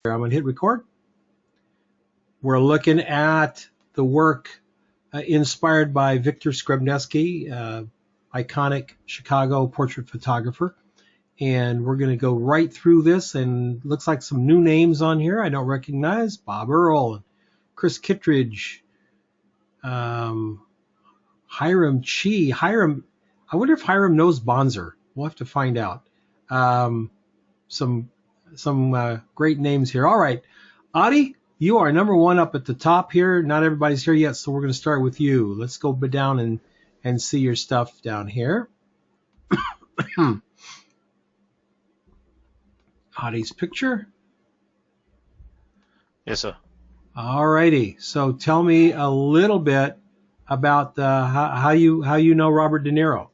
I'm going to hit record. We're looking at the work inspired by Victor Skrebneski, iconic Chicago portrait photographer. And we're going to go right through this, and looks like some new names on here I don't recognize. Bob Earl, and Chris Kittredge, Hiram Chi. Hiram, I wonder if Hiram knows Bonzer. We'll have to find out. Some great names here. All right, Adi, you are number one up at the top here. Not everybody's here yet, so we're going to start with you. Let's go down and see your stuff down here. Adi's picture. Yes, sir. All righty. So tell me a little bit about how you know Robert De Niro.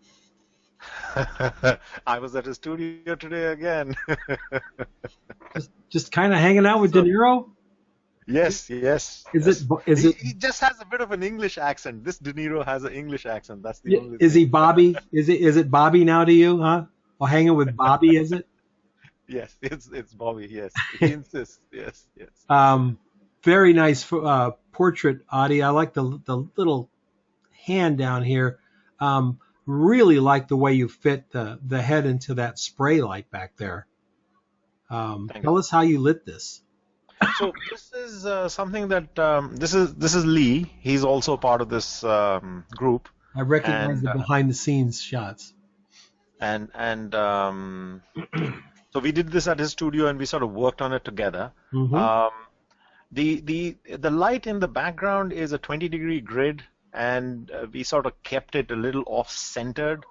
I was at his studio today again. just kind of hanging out with De Niro. Yes, yes. Is yes. it? He just has a bit of an English accent. This De Niro has an English accent. That's the only. Is he Bobby? Is it Bobby now to you? Huh? Or hanging with Bobby? Is it? Yes, it's Bobby. Yes, he insists. Yes, yes. Very nice portrait, Adi. I like the little hand down here. Really like the way you fit the head into that spray light back there. Tell us how you lit this. So this is something that this is Lee. He's also part of this group. I recognize the behind the scenes shots. And so we did this at his studio, and we sort of worked on it together. Mm-hmm. The light in the background is a 20-degree grid, and we sort of kept it a little off-centered,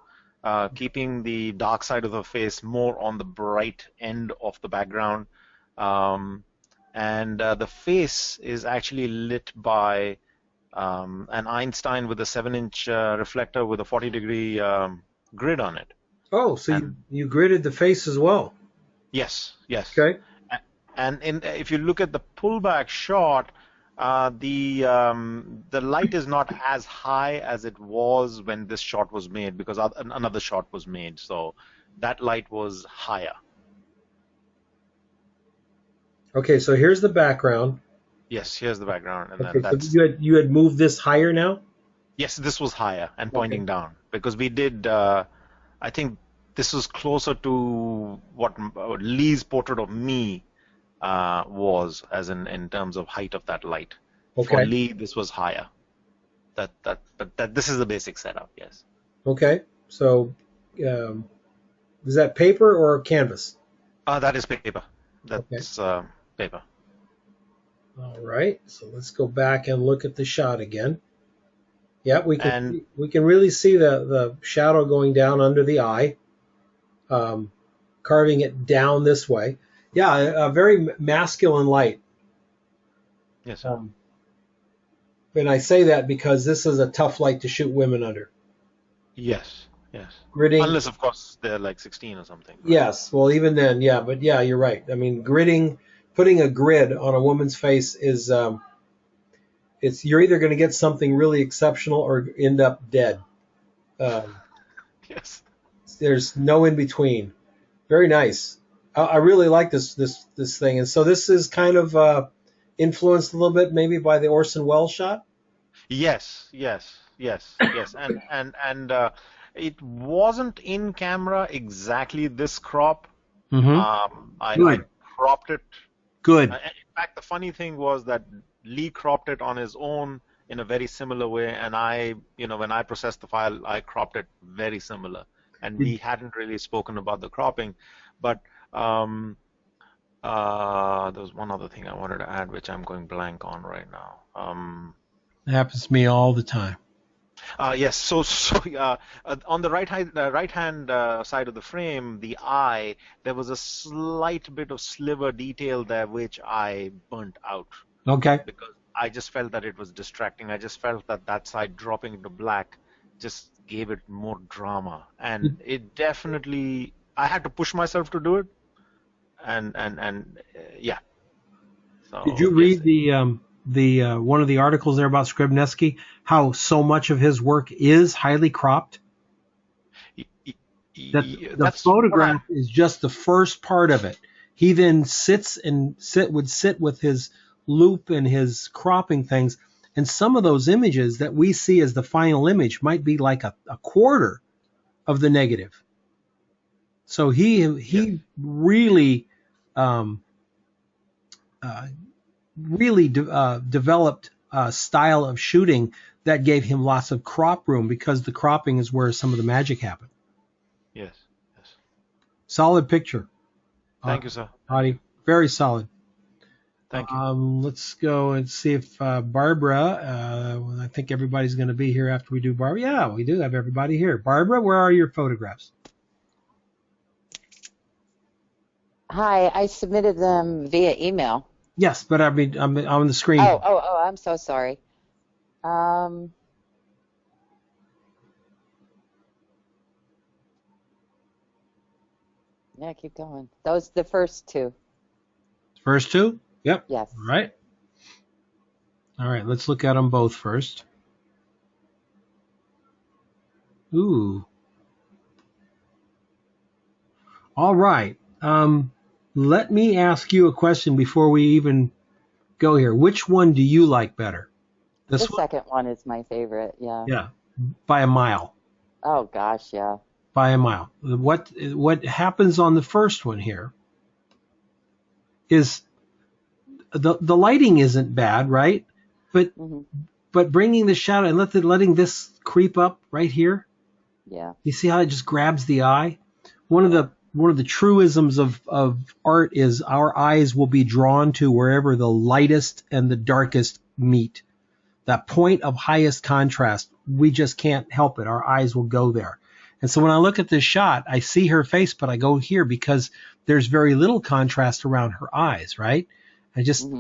keeping the dark side of the face more on the bright end of the background. And the face is actually lit by an Einstein with a 7-inch reflector with a 40-degree grid on it. Oh, so you gridded the face as well? Yes, yes. Okay. And if you look at the pullback shot, the light is not as high as it was when this shot was made, because another shot was made, so that light was higher. Okay, so here's the background. Yes, here's the background, and okay, then that's. So you had moved this higher now? Yes, this was higher and pointing down, because we did. I think this was closer to what Lee's portrait of me was, as in terms of height of that light. Okay. For Lee, this was higher. But this is the basic setup. Yes. Okay. So, is that paper or canvas? That is paper. That's paper. All right. So let's go back and look at the shot again. Yeah, we can really see the shadow going down under the eye, carving it down this way. Yeah, a very masculine light. Yes. And I say that because this is a tough light to shoot women under. Yes, yes. Gridding. Unless, of course, they're like 16 or something. Right? Yes, well, even then, yeah. But yeah, you're right. I mean, putting a grid on a woman's face is, you're either going to get something really exceptional or end up dead. Yes. There's no in between. Very nice. I really like this thing. And so this is kind of influenced a little bit maybe by the Orson Welles shot? Yes. And it wasn't in camera exactly this crop. Mm-hmm. I cropped it. Good. In fact, the funny thing was that Lee cropped it on his own in a very similar way, and when I processed the file, I cropped it very similar. And we hadn't really spoken about the cropping, but there was one other thing I wanted to add, which I'm going blank on right now. It happens to me all the time. Yes. So on the right hand side of the frame, the eye, there was a slight bit of sliver detail there, which I burnt out. Okay. Because I just felt that it was distracting. I just felt that side dropping into black just gave it more drama, and it definitely. I had to push myself to do it, and yeah. So, did you read the one of the articles there about Skrebneski? How so much of his work is highly cropped. The photograph is just the first part of it. He then would sit with his loop and his cropping things. And some of those images that we see as the final image might be like a quarter of the negative. So he really developed a style of shooting that gave him lots of crop room, because the cropping is where some of the magic happened. Yes. Yes. Solid picture. Thank you, sir. Adi, very solid. Thank you. Let's go and see if Barbara, I think everybody's going to be here after we do Barbara. Yeah, we do have everybody here. Barbara, where are your photographs? Hi, I submitted them via email. Yes, but I mean, I'm on the screen. Oh, I'm so sorry. Yeah, keep going. Those the first two. First two? Yep. Yes. All right. All right, let's look at them both first. Ooh. All right. Let me ask you a question before we even go here. Which one do you like better? The second one is my favorite, yeah. Yeah, by a mile. Oh gosh, yeah. By a mile. What happens on the first one here is the lighting isn't bad, right? But bringing the shadow and letting this creep up right here. Yeah. You see how it just grabs the eye? One of the truisms of art is our eyes will be drawn to wherever the lightest and the darkest meet. That point of highest contrast, we just can't help it. Our eyes will go there. And so when I look at this shot, I see her face, but I go here because there's very little contrast around her eyes, right? I just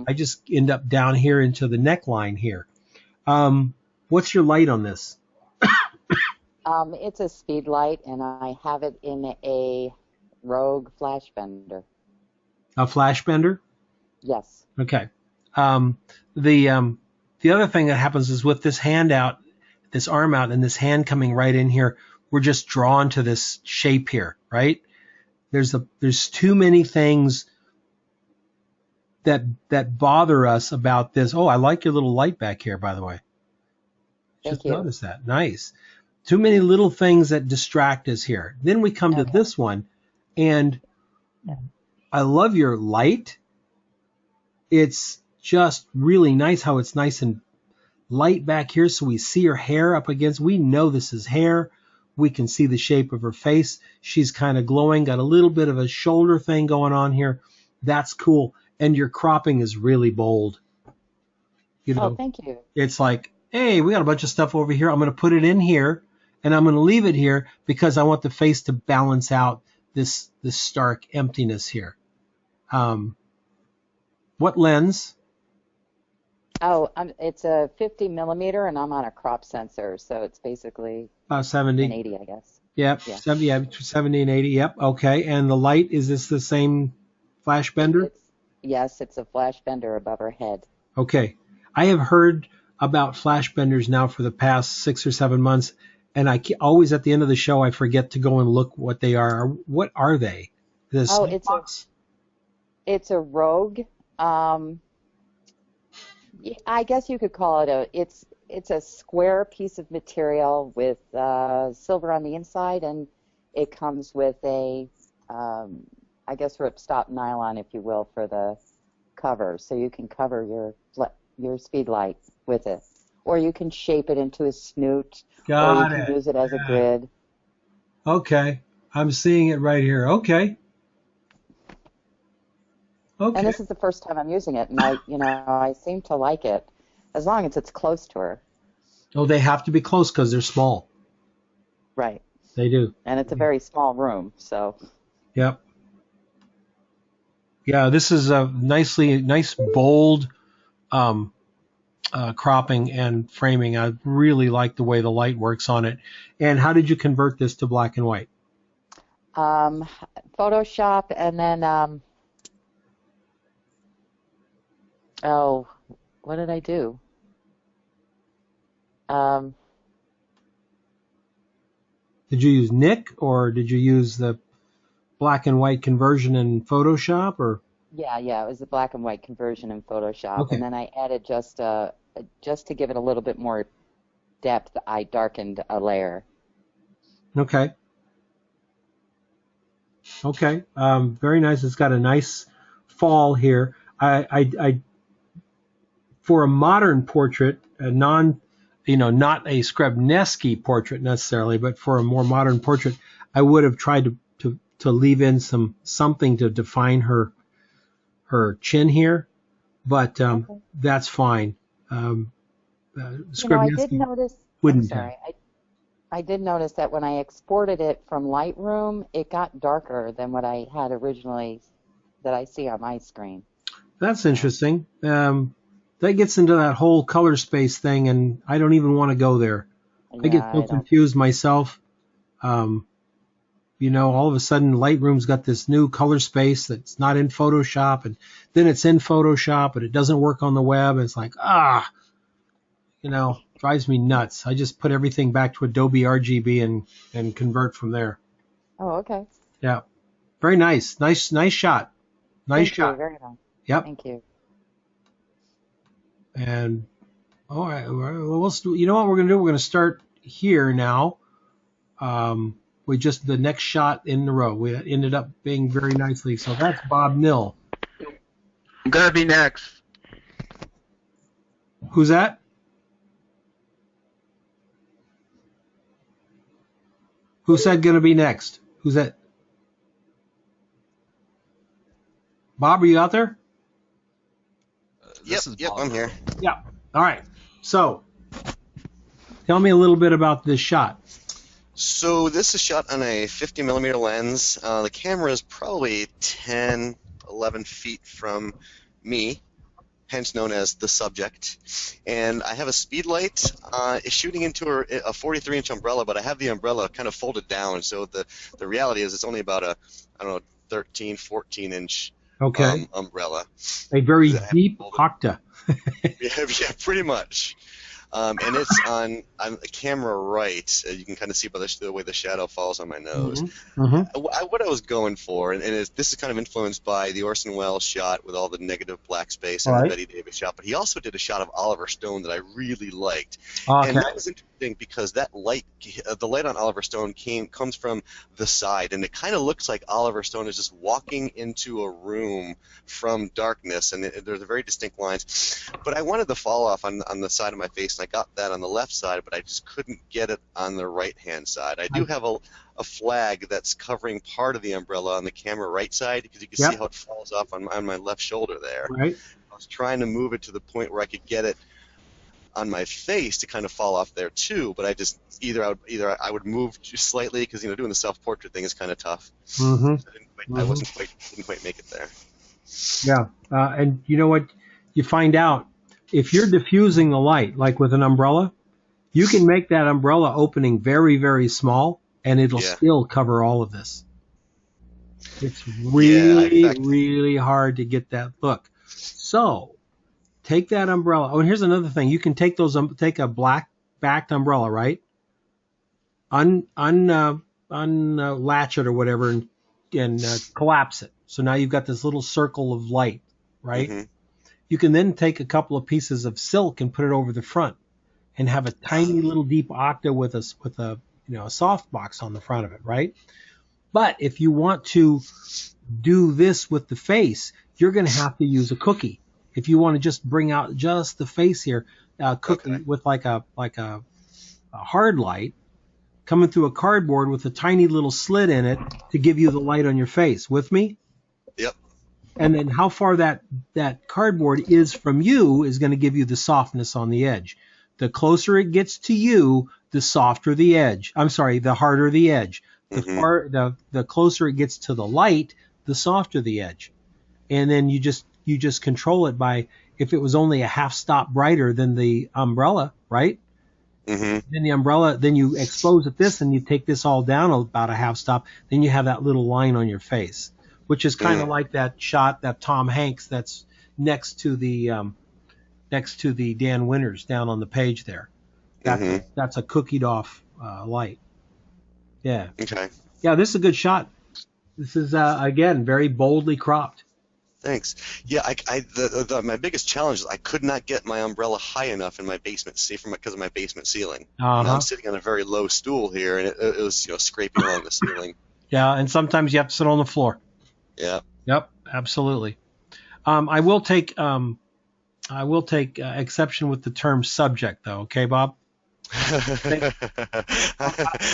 end up down here into the neckline here. What's your light on this? It's a speed light, and I have it in a Rogue flash bender. A flash bender? Yes. Okay. The other thing that happens is with this hand out, this arm out, and this hand coming right in here, we're just drawn to this shape here, right? There's too many things that bother us about this. Oh, I like your little light back here, by the way. Thank you. Notice that. Nice. Too many little things that distract us here. Then we come to this one, and I love your light. It's just really nice how it's nice and light back here, so we see her hair up against. We know this is hair. We can see the shape of her face. She's kind of glowing, got a little bit of a shoulder thing going on here. That's cool. And your cropping is really bold. You know, thank you. It's like, hey, we got a bunch of stuff over here. I'm going to put it in here, and I'm going to leave it here because I want the face to balance out this stark emptiness here. What lens? Oh, it's a 50 millimeter, and I'm on a crop sensor, so it's basically 70. an 80, I guess. Yep, yeah. 70 and 80. Yep, okay. And the light, is this the same flash bender? Yes, it's a flash bender above her head. Okay. I have heard about flash benders now for the past 6 or 7 months, and I always at the end of the show I forget to go and look what they are. What are they? It's a Rogue. I guess you could call it it's a square piece of material with silver on the inside, and it comes with a I guess ripstop nylon, if you will, for the cover, so you can cover your speed light with it, or you can shape it into a snoot, or you can use it as a grid. Okay, I'm seeing it right here. Okay. And this is the first time I'm using it, and I seem to like it, as long as it's close to her. Oh, they have to be close because they're small. Right. They do. And it's a very small room, so. Yep. Yeah, this is a nice, bold cropping and framing. I really like the way the light works on it. And how did you convert this to black and white? Photoshop, and then what did I do? Did you use Nik, or did you use the black and white conversion in Photoshop, or? Yeah, it was a black and white conversion in Photoshop, Okay. and then I added just to give it a little bit more depth, I darkened a layer. Okay. Okay. Very nice. It's got a nice fall here. I for a modern portrait, not a Skrebneski portrait necessarily, but for a more modern portrait, I would have tried to leave in something to define her chin here, but Okay. that's fine. I did Skrebneski notice. I'm wouldn't have. sorry. I did notice that when I exported it from Lightroom, it got darker than what I had originally that I see on my screen. That's interesting. That gets into that whole color space thing, and I don't even want to go there. I get Yeah, so I don't. confused myself. All of a sudden Lightroom's got this new color space that's not in Photoshop, and then it's in Photoshop, but it doesn't work on the web. And it's like, drives me nuts. I just put everything back to Adobe RGB and convert from there. Oh, okay. Yeah. Very nice. Nice shot. Nice Thank shot. you. Very nice. Yep. Thank you. And all right, you know what we're gonna do? We're gonna start here now. With just the next shot in the row. We ended up being very nicely. So that's Bob Nill. I'm gonna be next. Who's that? Who said gonna be next? Who's that? Bob, are you out there? Yep, I'm here. Yeah. All right. So tell me a little bit about this shot. So this is shot on a 50 millimeter lens. The camera is probably 10, 11 feet from me, hence known as the subject. And I have a speed light shooting into a 43-inch umbrella, but I have the umbrella kind of folded down. So the reality is it's only about a, 13, 14-inch umbrella. A very deep octa. Yeah, pretty much. And it's on the camera right. You can kind of see by the way the shadow falls on my nose. Mm-hmm. What I was going for, and this is kind of influenced by the Orson Welles shot with all the negative black space and the Betty Davis shot, but he also did a shot of Oliver Stone that I really liked. Okay. And that was interesting because that light, the light on Oliver Stone comes from the side, and it kind of looks like Oliver Stone is just walking into a room from darkness, and there's very distinct lines. But I wanted the fall off on the side of my face, and I got that on the left side, but I just couldn't get it on the right-hand side. I do have a flag that's covering part of the umbrella on the camera right side, because you can see how it falls off on my left shoulder there. Right. I was trying to move it to the point where I could get it on my face to kind of fall off there too, but I just either I would move just slightly, because doing the self-portrait thing is kind of tough. Mm-hmm. I didn't quite make it there. Yeah, and you know what? You find out if you're diffusing the light, like with an umbrella, you can make that umbrella opening very, very small, and it'll still cover all of this. It's really hard to get that look. So take that umbrella. Oh, and here's another thing. You can take a black backed umbrella, right? Unlatch it or whatever, and collapse it. So now you've got this little circle of light, right? Mm-hmm. You can then take a couple of pieces of silk and put it over the front, and have a tiny little deep octa with a softbox on the front of it, right? But if you want to do this with the face, you're going to have to use a cookie. If you want to just bring out just the face here, cookie with like a hard light coming through a cardboard with a tiny little slit in it to give you the light on your face. With me? Yep. And then how far that cardboard is from you is going to give you the softness on the edge. The closer it gets to you, the softer the edge. I'm sorry, the harder the edge. The closer it gets to the light, the softer the edge. And then you just control it by, if it was only a half stop brighter than the umbrella, right? Mm-hmm. Then the umbrella, then you expose it this, and you take this all down about a half stop, then you have that little line on your face, which is kind of like that shot that Tom Hanks that's next to the Dan Winters down on the page there. That's a cookied off light. Yeah. Okay. Yeah, this is a good shot. This is again very boldly cropped. Thanks. Yeah, my biggest challenge is I could not get my umbrella high enough in my basement, because of my basement ceiling. And I'm sitting on a very low stool here, and it was scraping along the ceiling. Yeah, and sometimes you have to sit on the floor. Yeah. Yep, absolutely. I will take exception with the term subject, though. Okay, Bob. I'm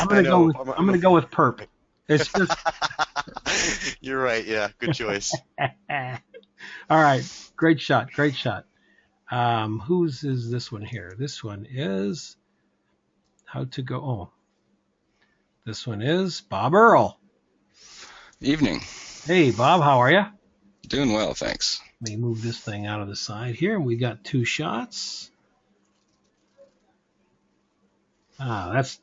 going to go with perp. It's just. You're right. Yeah, good choice. All right, great shot. Whose is this one here? This one is how to go. Oh, this one is Bob Earl. Evening. Hey, Bob, how are you? Doing well, thanks. Let me move this thing out of the side here. We got 2 shots. That's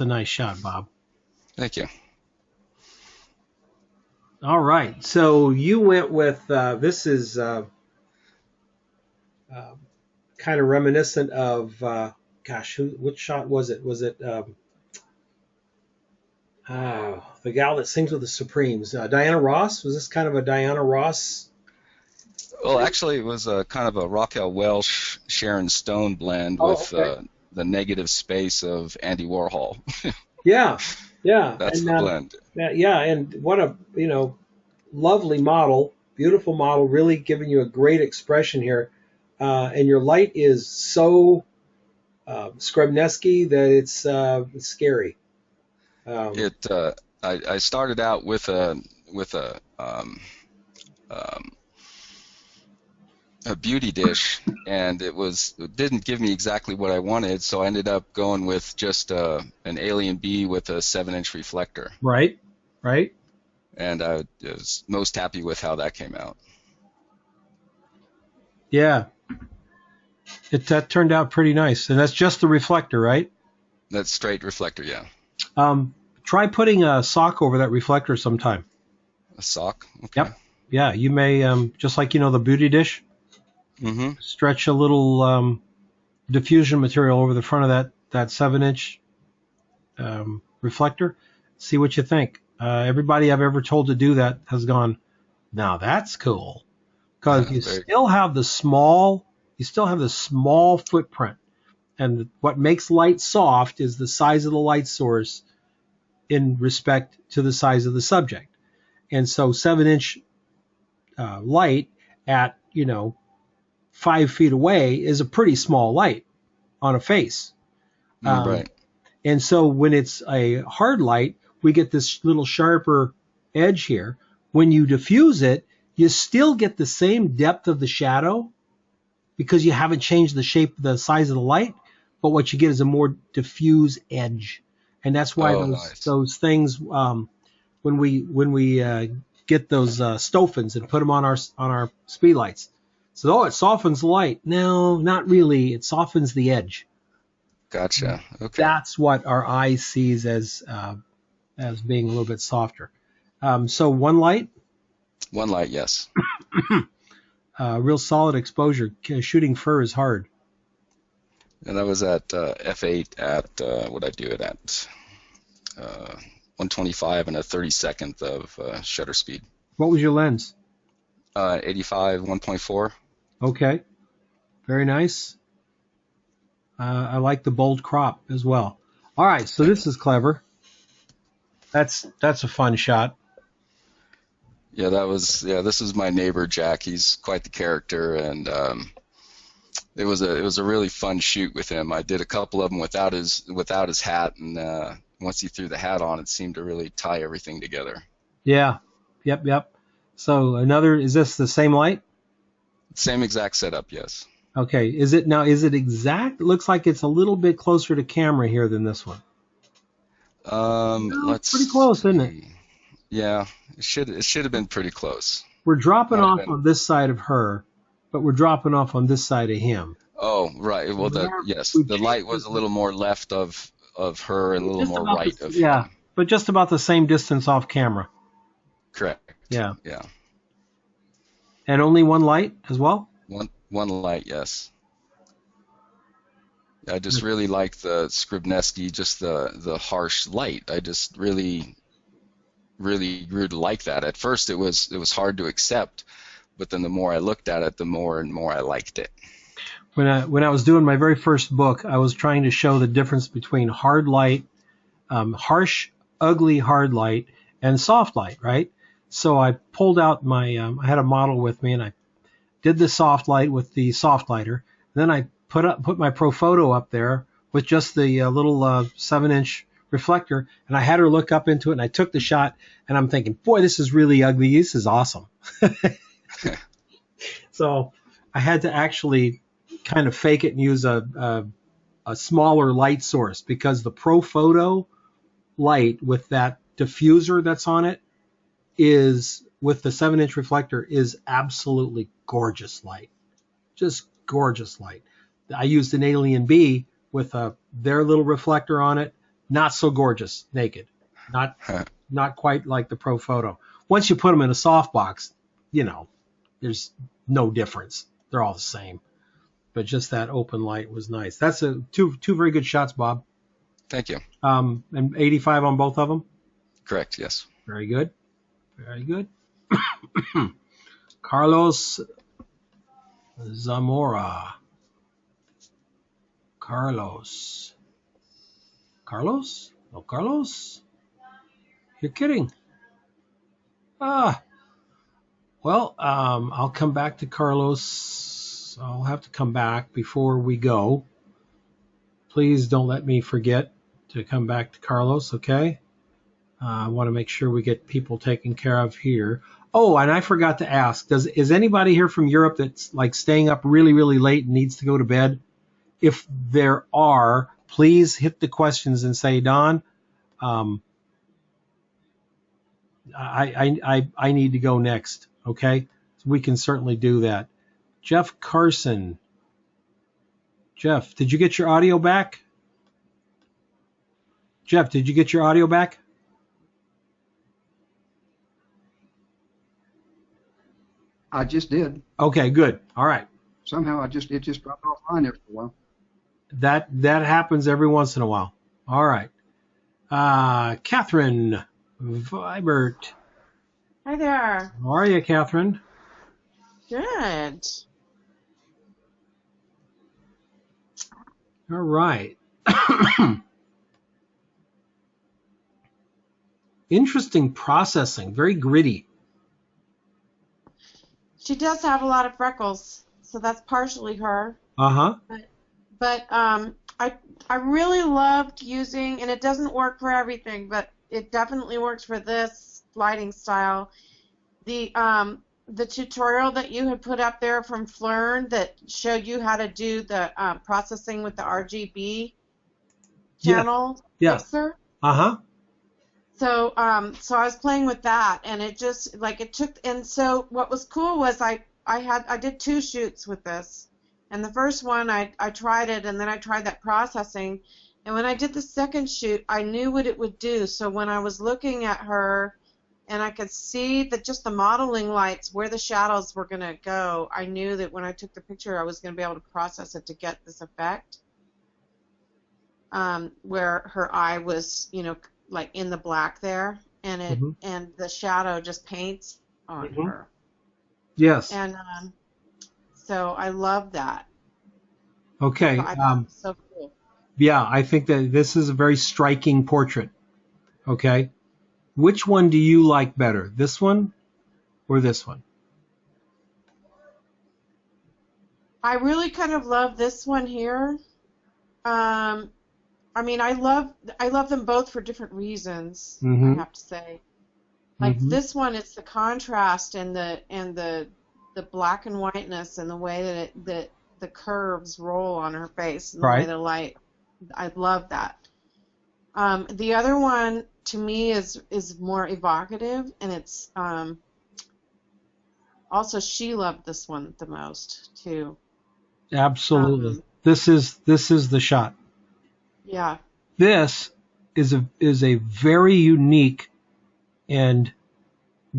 a nice shot, Bob. Thank you. All right, so you went with this is kind of reminiscent of which shot was it? Was it the gal that sings with the Supremes, Diana Ross? Was this kind of a Diana Ross? Well, actually, it was a kind of a Raquel Welch, Sharon Stone blend with the negative space of Andy Warhol. Yeah. That's the blend. Yeah, and what a lovely model, beautiful model, really giving you a great expression here. And your light is so Skrebneski that it's scary. I started out with a beauty dish, and it didn't give me exactly what I wanted, so I ended up going with just an Alien B with a 7-inch reflector. Right. And I was most happy with how that came out. Yeah. That turned out pretty nice, and that's just the reflector, right? That's straight reflector, yeah. Try putting a sock over that reflector sometime. A sock? Okay. Yep. Yeah, you may, just like, the beauty dish, stretch a little diffusion material over the front of that 7-inch reflector. See what you think. Everybody I've ever told to do that has gone, now that's cool. Because you still have the small footprint. And what makes light soft is the size of the light source in respect to the size of the subject. And so 7-inch light at 5 feet away is a pretty small light on a face. Right. And so when it's a hard light, we get this little sharper edge here. When you diffuse it, you still get the same depth of the shadow because you haven't changed the shape, the size of the light, but what you get is a more diffuse edge. And that's why those things, when we get those Stofans and put them on our speed lights. So, it softens the light. No, not really. It softens the edge. Gotcha. Okay. That's what our eye sees as being a little bit softer. So one light? One light, yes. Real solid exposure. Shooting fur is hard. And I was at f8 at, what'd I do it at? 125 and a 32nd of shutter speed. What was your lens? 85 1.4. Okay. Very nice. I like the bold crop as well. All right, so this is clever. That's a fun shot. Yeah, this is my neighbor Jack. He's quite the character, and it was a really fun shoot with him. I did a couple of them without his hat, and once he threw the hat on, it seemed to really tie everything together. Yeah. Yep. So is this the same light? Same exact setup, yes. Okay. Is it exact? It looks like it's a little bit closer to camera here than this one. Let's pretty close, isn't it? Yeah, it should have been pretty close. We're dropping off on this side of her, but we're dropping off on this side of him. Oh, right. Well, the light was a little more left of her and a little more right of him. Yeah, but just about the same distance off camera. Correct. Yeah. Yeah. And only one light as well? One light, yes. I just really like the Skrebneski, just the harsh light. I just really really grew to like that. At first, it was hard to accept, but then the more I looked at it, the more and more I liked it. When I was doing my very first book, I was trying to show the difference between hard light, harsh, ugly hard light, and soft light, right? So I pulled out my, I had a model with me, and I did the soft light with the soft lighter. Then I put my Profoto up there with just the little 7-inch reflector, and I had her look up into it, and I took the shot, and I'm thinking, boy, this is really ugly. This is awesome. So I had to actually kind of fake it and use a smaller light source, because the Profoto light with that diffuser that's on it is, with the 7-inch reflector, is absolutely gorgeous light. Just gorgeous light. I used an Alien B with their little reflector on it. Not so gorgeous naked. Not quite like the Profoto. Once you put them in a softbox, there's no difference. They're all the same. But just that open light was nice. That's two very good shots, Bob. Thank you. And 85 on both of them? Correct, yes. Very good. Very good. Carlos Zamora. Carlos? No, Carlos? You're kidding. Well, I'll come back to Carlos. I'll have to come back before we go. Please don't let me forget to come back to Carlos, okay? I want to make sure we get people taken care of here. Oh, and I forgot to ask, is anybody here from Europe that's like staying up really, really late and needs to go to bed? If there are, please hit the questions and say, Don, I need to go next, okay? So we can certainly do that. Jeff Carson. Jeff, did you get your audio back? Jeff, did you get your audio back? I just did. Okay, good. All right. Somehow it just dropped offline there for a while. That happens every once in a while. All right. Catherine Vibert. Hi there. How are you, Catherine? Good. All right. Interesting processing. Very gritty. She does have a lot of freckles, so that's partially her. Uh-huh. But I really loved using, and it doesn't work for everything, but it definitely works for this lighting style. The tutorial that you had put up there from Flern that showed you how to do the processing with the RGB channel mixer. Uh-huh. So so I was playing with that, and it just and so what was cool was I did 2 shoots with this. And the first one I tried it, and then I tried that processing, and when I did the second shoot, I knew what it would do. So when I was looking at her and I could see that just the modeling lights, where the shadows were going to go, I knew that when I took the picture I was going to be able to process it to get this effect where her eye was, like in the black there, and it and the shadow just paints on her. Yes. And so I love that. Okay. So I thought it was so cool. Yeah, I think that this is a very striking portrait. Okay. Which one do you like better, this one or this one? I really kind of love this one here. I mean, I love them both for different reasons. I have to say, like this one, it's the contrast and the black and whiteness and the way that the curves roll on her face and the way the light. I love that. The other one to me is more evocative, and it's also she loved this one the most too. Absolutely. This is the shot. Yeah. This is a very unique and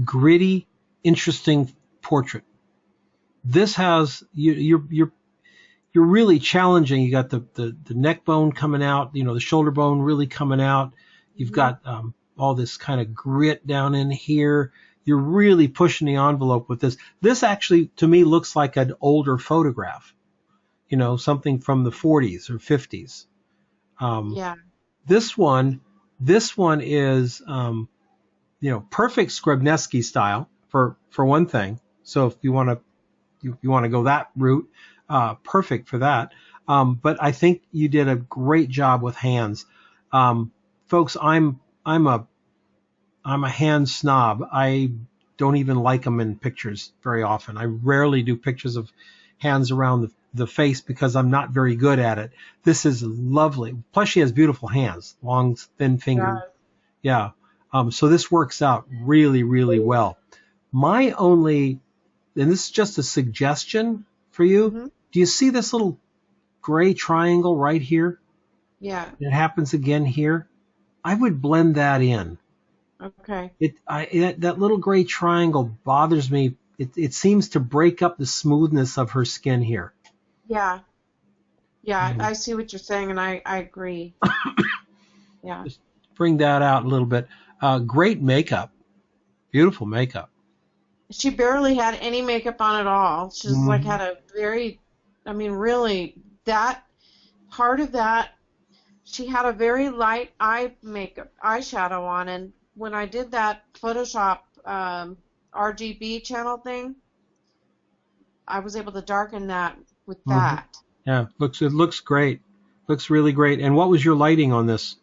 gritty, interesting portrait. This has you're really challenging. You got the neck bone coming out, the shoulder bone really coming out. You've got all this kind of grit down in here. You're really pushing the envelope with this. This actually, to me, looks like an older photograph, something from the 40s or 50s. Yeah. This one is, perfect Skrebneski style for one thing. So if you want to go that route, perfect for that. But I think you did a great job with hands. Folks, I'm a hand snob. I don't even like them in pictures very often. I rarely do pictures of hands around the face because I'm not very good at it. This is lovely. Plus, she has beautiful hands, long, thin fingers. Yeah. So this works out really, really well. My only, and this is just a suggestion for you. Mm-hmm. Do you see this little gray triangle right here? Yeah. It happens again here. I would blend that in. Okay. That little gray triangle bothers me. It seems to break up the smoothness of her skin here. Yeah. Yeah, I see what you're saying, and I agree. Yeah. Just bring that out a little bit. Great makeup. Beautiful makeup. She barely had any makeup on at all. She just like had a very, really, that part of that, she had a very light eyeshadow on, and when I did that Photoshop RGB channel thing, I was able to darken that with that. Yeah, it looks great. Looks really great. And what was your lighting on this?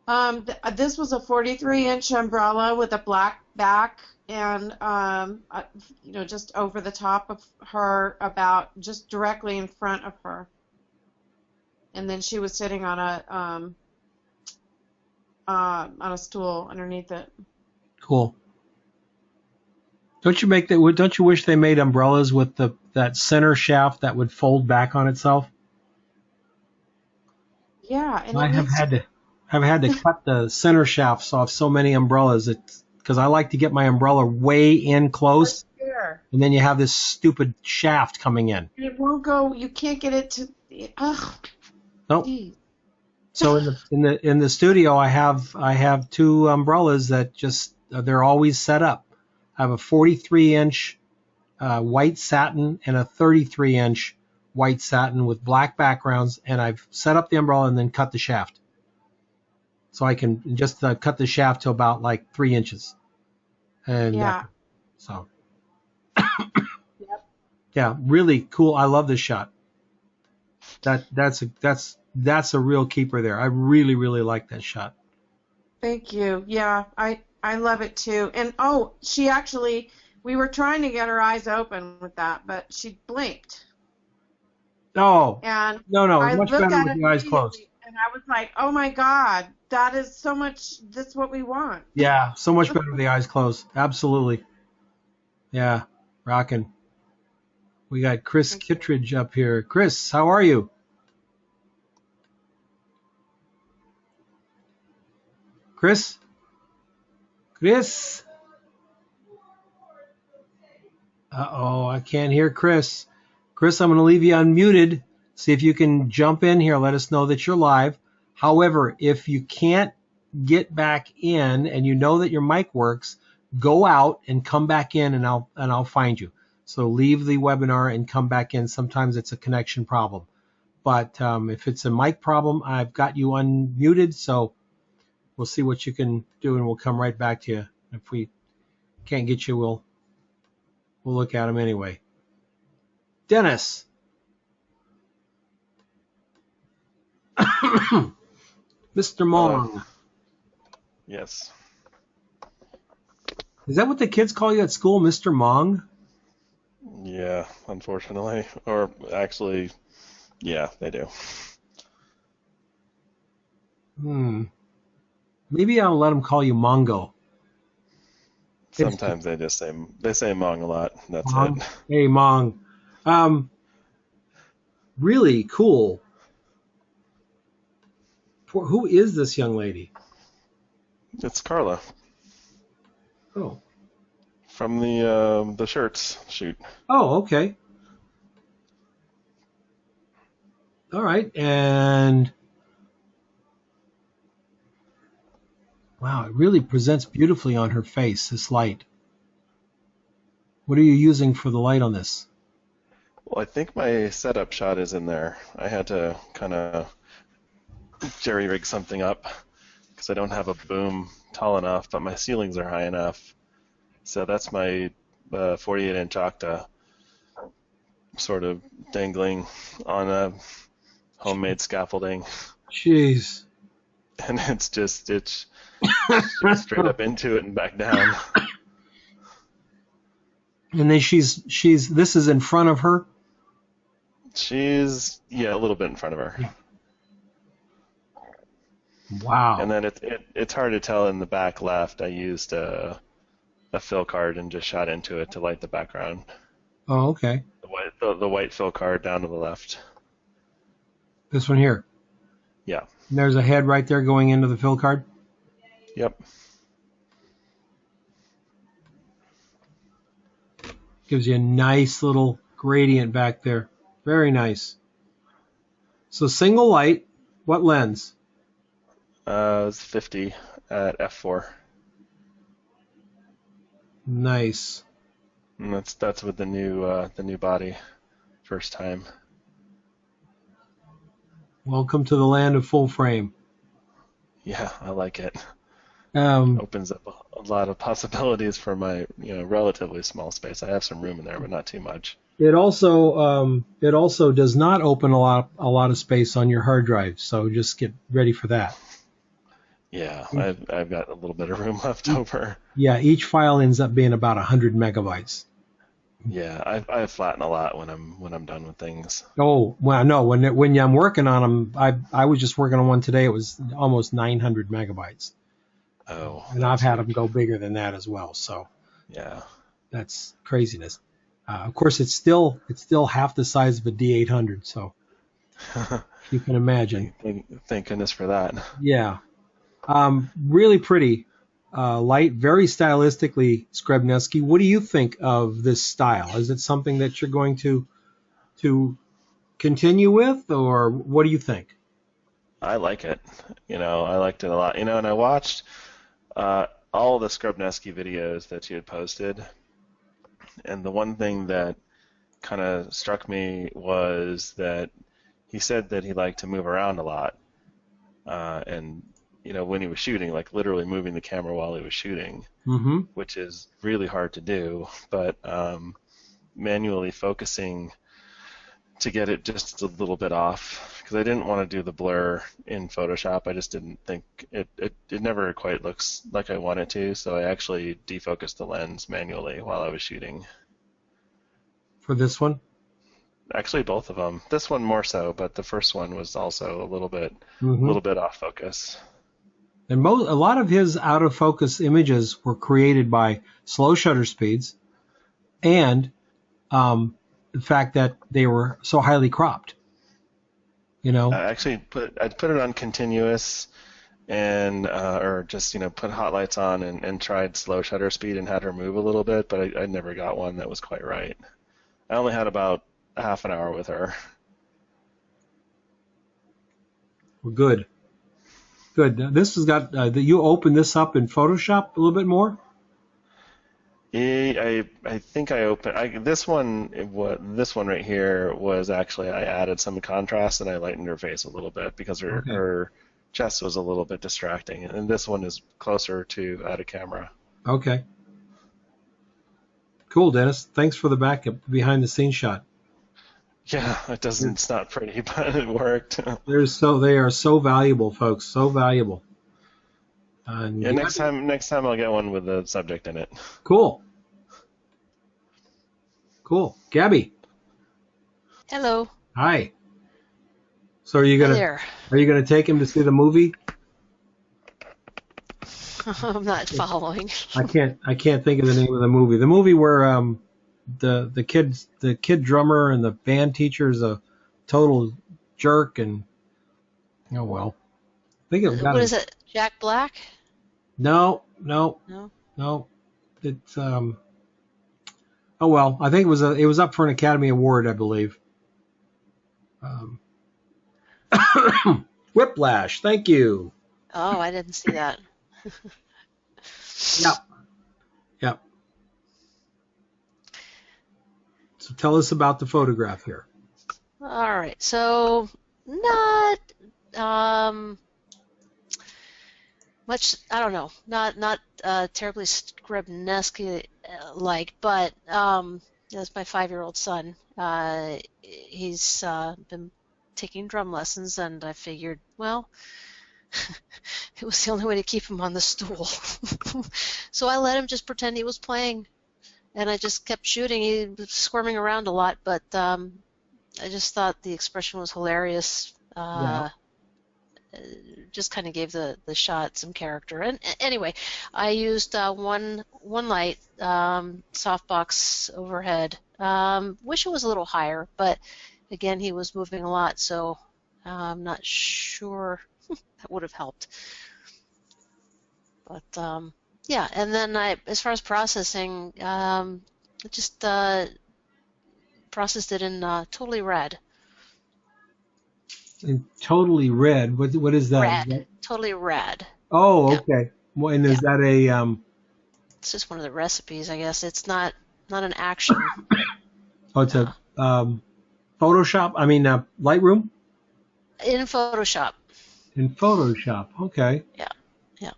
This was a 43-inch umbrella with a black back, and just over the top of her, about just directly in front of her. And then she was sitting on a stool underneath it. Cool. Don't you wish they made umbrellas with that center shaft that would fold back on itself? Yeah, and I have had to cut the center shafts off so many umbrellas because I like to get my umbrella way in close, and then you have this stupid shaft coming in. It won't go. You can't get it to. Ugh. Nope. Geez. So in the studio, I have two umbrellas that they're always set up. I have a 43-inch white satin and a 33-inch white satin with black backgrounds, and I've set up the umbrella and then cut the shaft. So I can just cut the shaft to about like 3 inches. And yeah. So. Yep. Yeah, really cool. I love this shot. That's a real keeper there. I really, really like that shot. Thank you. Yeah, I love it too. And we were trying to get her eyes open with that, but she blinked. Oh. And no, I much looked better at with it the eyes closed. And I was like, oh my God, that is so much. That's what we want. Yeah, so much better with the eyes closed. Absolutely. Yeah, rocking. We got Chris Kittredge up here. Chris, how are you? Chris? Uh-oh, I can't hear Chris. Chris, I'm going to leave you unmuted. See if you can jump in here. Let us know that you're live. However, if you can't get back in and you know that your mic works, go out and come back in, and I'll find you. So leave the webinar and come back in. Sometimes it's a connection problem. But if it's a mic problem, I've got you unmuted, so we'll see what you can do, and we'll come right back to you. If we can't get you, we'll look at them anyway. Dennis. Mr. Mong. Yes. Is that what the kids call you at school, Mr. Mong? Yeah, unfortunately. Or actually, yeah, they do. Maybe I'll let them call you Mongo. Sometimes they say Mong a lot. That's Mong. it. Hey, Mong. Really cool. Who is this young lady? It's Carla. Oh. From the shirts shoot. Oh, okay. All right, and Wow, it really presents beautifully on her face, this light. What are you using for the light on this? Well, I think my setup shot is in there. I had to kind of jerry rig something up because I don't have a boom tall enough, but my ceilings are high enough. So that's my 48-inch Octa sort of dangling on a homemade scaffolding. Jeez. And it's straight up into it and back down. And then this is in front of her? She's, a little bit in front of her. Wow. And then it's hard to tell in the back left. I used a fill card and just shot into it to light the background. Oh, okay. The white fill card down to the left. This one here? Yeah. And there's a head right there going into the fill card? Yep. Gives you a nice little gradient back there. Very nice. So single light, what lens? It's 50 at f4. Nice. And that's with the new body, first time. Welcome to the land of full frame. Yeah, I like it. Um, Opens up a lot of possibilities for my relatively small space. I have some room in there, but not too much. It also does not open a lot of space on your hard drive, so just get ready for that. Yeah, I've got a little bit of room left over. Yeah, each file ends up being about 100 megabytes. Yeah, I flatten a lot when I'm done with things. Oh, well, no, when I'm working on them, I was just working on one today. It was almost 900 megabytes. Oh. And I've had them go bigger than that as well. So. Yeah. That's craziness. Of course, it's still half the size of a D800. So. You can imagine. Thank goodness for that. Yeah. Really pretty. Light, very stylistically Skrebneski. What do you think of this style? Is it something that you're going to continue with, or what do you think? I like it. I liked it a lot. And I watched all the Skrebneski videos that you had posted, and the one thing that kind of struck me was that he said that he liked to move around a lot, and when he was shooting, like literally moving the camera while he was shooting, mm-hmm. which is really hard to do, but manually focusing to get it just a little bit off, because I didn't want to do the blur in Photoshop. I just didn't think it never quite looks like I wanted to, so I actually defocused the lens manually while I was shooting. For this one? Actually, both of them. This one more so, but the first one was also a little bit off focus. And a lot of his out of focus images were created by slow shutter speeds and the fact that they were so highly cropped. I actually put it on continuous and or just put hot lights on and tried slow shutter speed and had her move a little bit, but I never got one that was quite right. I only had about a half an hour with her. Well, good. This has got. You opened this up in Photoshop a little bit more. I think I opened this one. This one right here was actually I added some contrast and I lightened her face a little bit because her chest was a little bit distracting, and this one is closer to out of camera. Okay. Cool, Dennis. Thanks for the backup behind the scenes shot. Yeah, it's not pretty, but it worked. They are so valuable, folks. So valuable. Yeah, next time I'll get one with the subject in it. Cool. Gabby. Hello. Hi. So are you gonna take him to see the movie? I'm not following. I can't think of the name of the movie. The movie where the kid drummer and the band teacher is a total jerk, and I think it got. What is it? Jack Black? No. It's oh well. I think it was up for an Academy Award, I believe. Whiplash. Thank you. Oh, I didn't see that. Yep. Yep. So tell us about the photograph here. All right, so not much. I don't know. Not terribly Skrebneski like, but that's my 5-year-old son. He's been taking drum lessons, and I figured, well, it was the only way to keep him on the stool. So I let him just pretend he was playing, and I just kept shooting. He was squirming around a lot, but I just thought the expression was hilarious. Yeah. Just kind of gave the shot some character. And anyway, I used one light, softbox overhead. Wish it was a little higher, but again, he was moving a lot, so I'm not sure that would have helped. But yeah, and then as far as processing, I just processed it in totally red. And totally red. What is that? Red, totally red. Oh, Yeah. okay. Well, and is that a It's just one of the recipes, I guess. It's not an action. Oh, it's a Photoshop. I mean, Lightroom. In Photoshop. In Photoshop. Okay. Yeah. Yeah.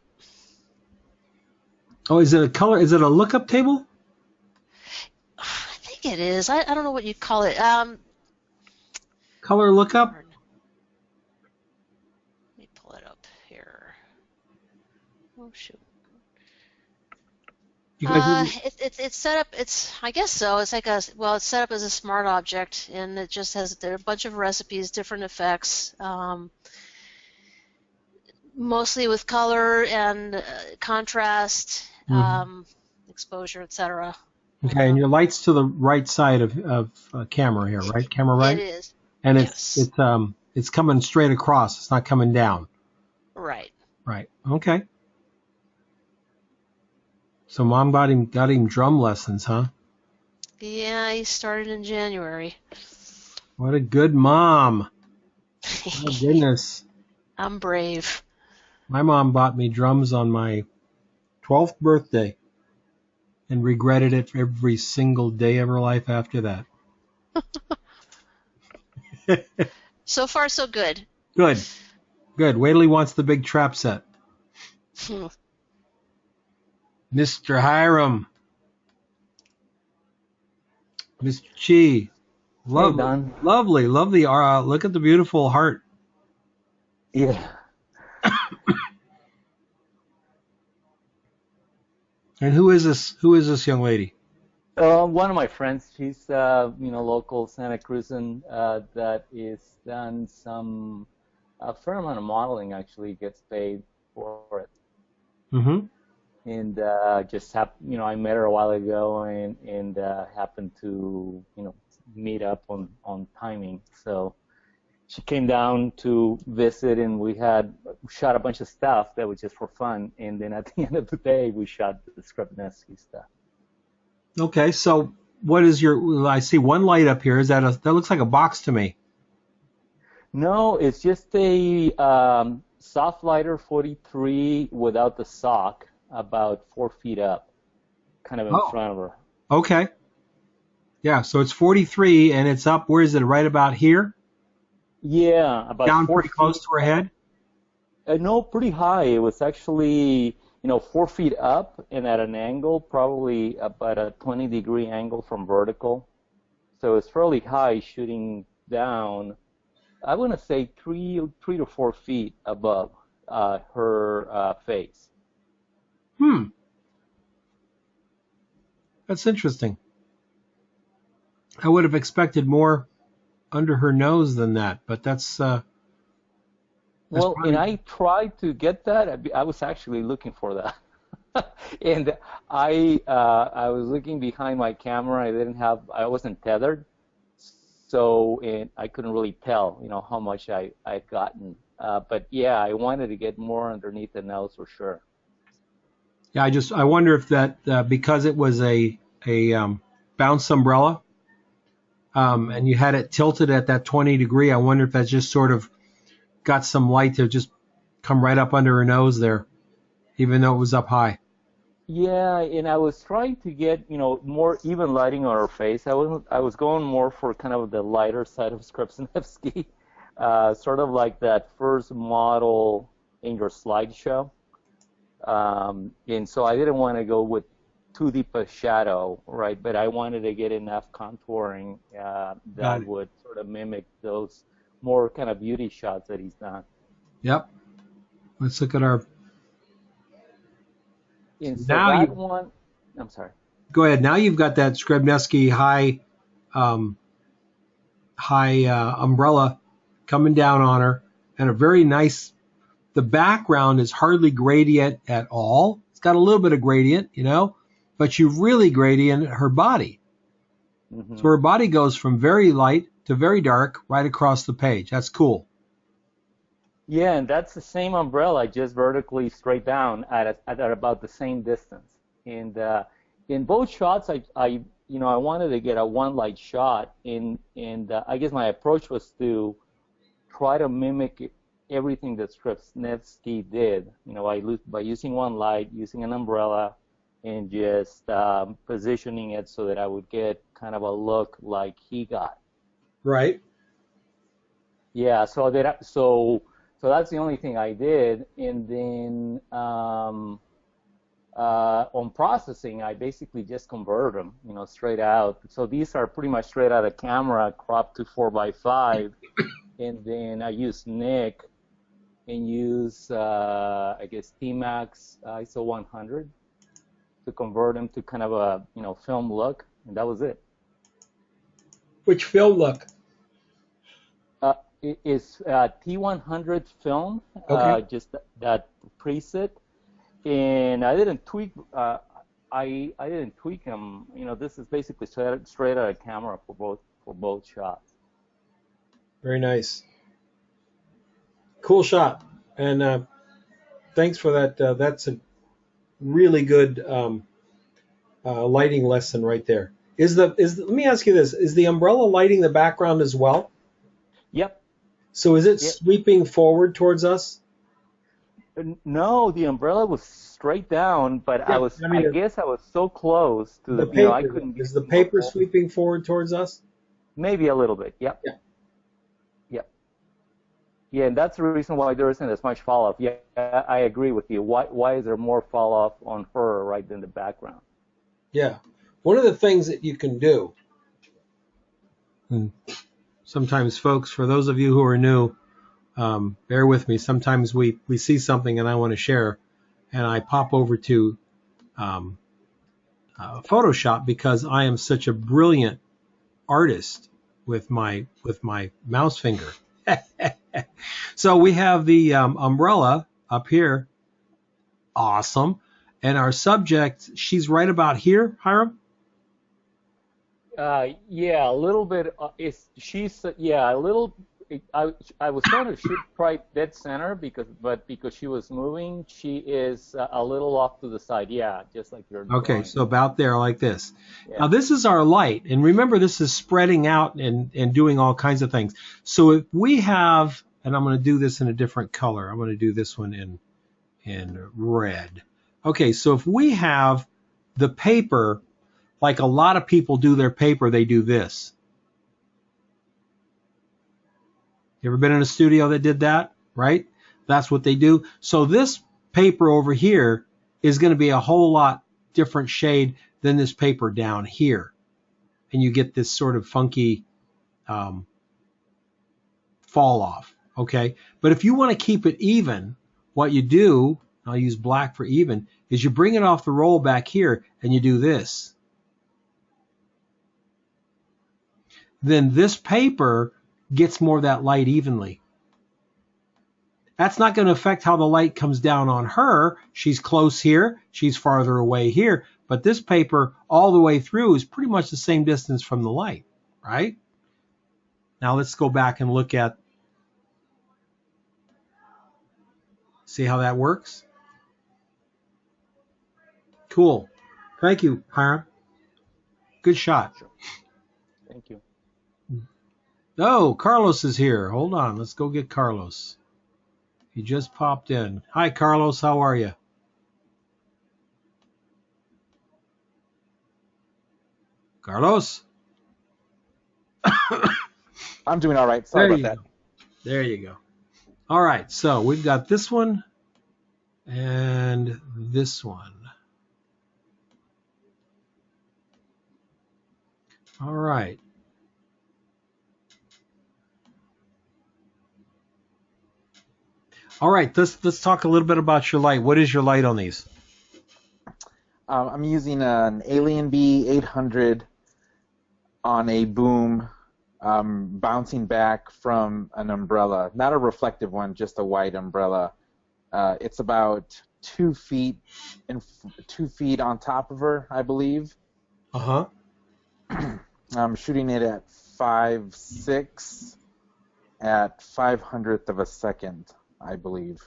Oh, is it a color? Is it a lookup table? I think it is. I don't know what you call it. Color lookup. Let me pull it up here. Oh shoot. You guys It's set up. I guess so. It's like it's set up as a smart object, and it just has there are a bunch of recipes, different effects, mostly with color and contrast, exposure, etc. Okay, and your light's to the right side of camera here, right? Camera right. It is. And Yes. it's coming straight across. It's not coming down. Right. Right. Okay. So Mom got him drum lessons, huh? Yeah, he started in January. What a good mom. My goodness. I'm brave. My mom bought me drums on my 12th birthday and regretted it for every single day of her life after that. So far, so good. Good. Good. Wait till he wants the big trap set. Mr. Hiram. Mr. Chi. Lovely. Hey, Don. Lovely. Look at the beautiful heart. Yeah. And who is this? Who is this young lady? One of my friends, she's local Santa Cruzan that is done a fair amount of modeling. Actually, gets paid for it. Mm-hmm. And I met her a while ago and happened to meet up on timing. So she came down to visit, and we shot a bunch of stuff that was just for fun. And then at the end of the day, we shot the Skrebneski stuff. Okay, so what is I see one light up here. That looks like a box to me. No, it's just a soft lighter 43 without the sock, about 4 feet up, kind of in front of her. Okay. Yeah, so it's 43 and it's up. Where is it? Right about here? Yeah, about down 4 pretty close to her head. No, pretty high. It was actually 4 feet up and at an angle, probably about a 20-degree angle from vertical. So it's fairly high, shooting down. I want to say 3 to 4 feet above her face. That's interesting. I would have expected more under her nose than that, but that's well, probably... and I tried to get that. I was actually looking for that, and I was looking behind my camera. I wasn't tethered, so and I couldn't really tell, how much I'd gotten. But yeah, I wanted to get more underneath the nose for sure. Yeah, I wonder if that because it was a bounce umbrella, and you had it tilted at that 20 degree. I wonder if that just sort of got some light to just come right up under her nose there, even though it was up high. Yeah, and I was trying to get, more even lighting on her face. I was going more for kind of the lighter side of Skrebneski, sort of like that first model in your slideshow. And so I didn't want to go with too deep a shadow, right? But I wanted to get enough contouring that would sort of mimic those more kind of beauty shots that he's done. Yep. Let's look at our. And so Now that you, one, I'm sorry. go ahead. Now you've got that Skrebneski high umbrella coming down on her, and a very nice. The background is hardly gradient at all. It's got a little bit of gradient, but you really gradient her body. Mm-hmm. So her body goes from very light to very dark right across the page. That's cool. Yeah, and that's the same umbrella, just vertically straight down at about the same distance. And in both shots, I wanted to get a one light shot, and I guess my approach was to try to mimic everything that Skrebneski did. By using one light, using an umbrella, and just positioning it so that I would get kind of a look like he got. Right. Yeah. So that's the only thing I did, and then on processing, I basically just converted them, straight out. So these are pretty much straight out of camera, cropped to 4:5, and then I use Nick and use I guess T-Max ISO 100 to convert them to kind of a film look, and that was it. Which film look? It's T100 film, Okay. just that preset, and I didn't tweak. I didn't tweak them. This is basically straight out of camera for both shots. Very nice. Cool shot, and thanks for that. That's a really good lighting lesson right there. Let me ask you this: is the umbrella lighting the background as well? Yep. So is it sweeping forward towards us? No, the umbrella was straight down, but Yeah, I guess I was so close to the paper. I couldn't. Is the paper sweeping forward towards us? Maybe a little bit. Yep. Yeah. Yep. Yeah, and that's the reason why there isn't as much fall off. Yeah, I agree with you. Why is there more fall off on her right than the background? Yeah. One of the things that you can do. Sometimes, folks, for those of you who are new, bear with me. Sometimes we see something and I want to share, and I pop over to Photoshop because I am such a brilliant artist with my mouse finger. So we have the umbrella up here. Awesome. And our subject, she's right about here, Hiram? Yeah, a little bit. A little. I was trying to shoot right dead center because she was moving, she is a little off to the side. Yeah, just like you're. Okay, drawing. so about there, like this. Yeah. Now this is our light, and remember this is spreading out and doing all kinds of things. So if we have, and I'm going to do this in a different color. I'm going to do this one in red. Okay, so if we have the paper. Like a lot of people do their paper, they do this. You ever been in a studio that did that? Right? That's what they do. So this paper over here is going to be a whole lot different shade than this paper down here. And you get this sort of funky fall off. Okay? But if you want to keep it even, what you do, I'll use black for even, is you bring it off the roll back here and you do this. Then this paper gets more of that light evenly. That's not going to affect how the light comes down on her. She's close here. She's farther away here. But this paper all the way through is pretty much the same distance from the light, right? Now let's go back and look at, see how that works? Cool. Thank you, Hiram. Good shot. Thank you. Oh, Carlos is here. Hold on. Let's go get Carlos. He just popped in. Hi, Carlos. How are you? Carlos. I'm doing all right. Sorry There about you that. go. There you go. All right, so we've got this one and this one. All right. All right, let's talk a little bit about your light. What is your light on these? I'm using an Alien B 800 on a boom, bouncing back from an umbrella. Not a reflective one, just a white umbrella. It's about 2 feet and 2 feet on top of her, I believe. Uh-huh. I'm shooting it at 5.6 at 500th of a second, I believe.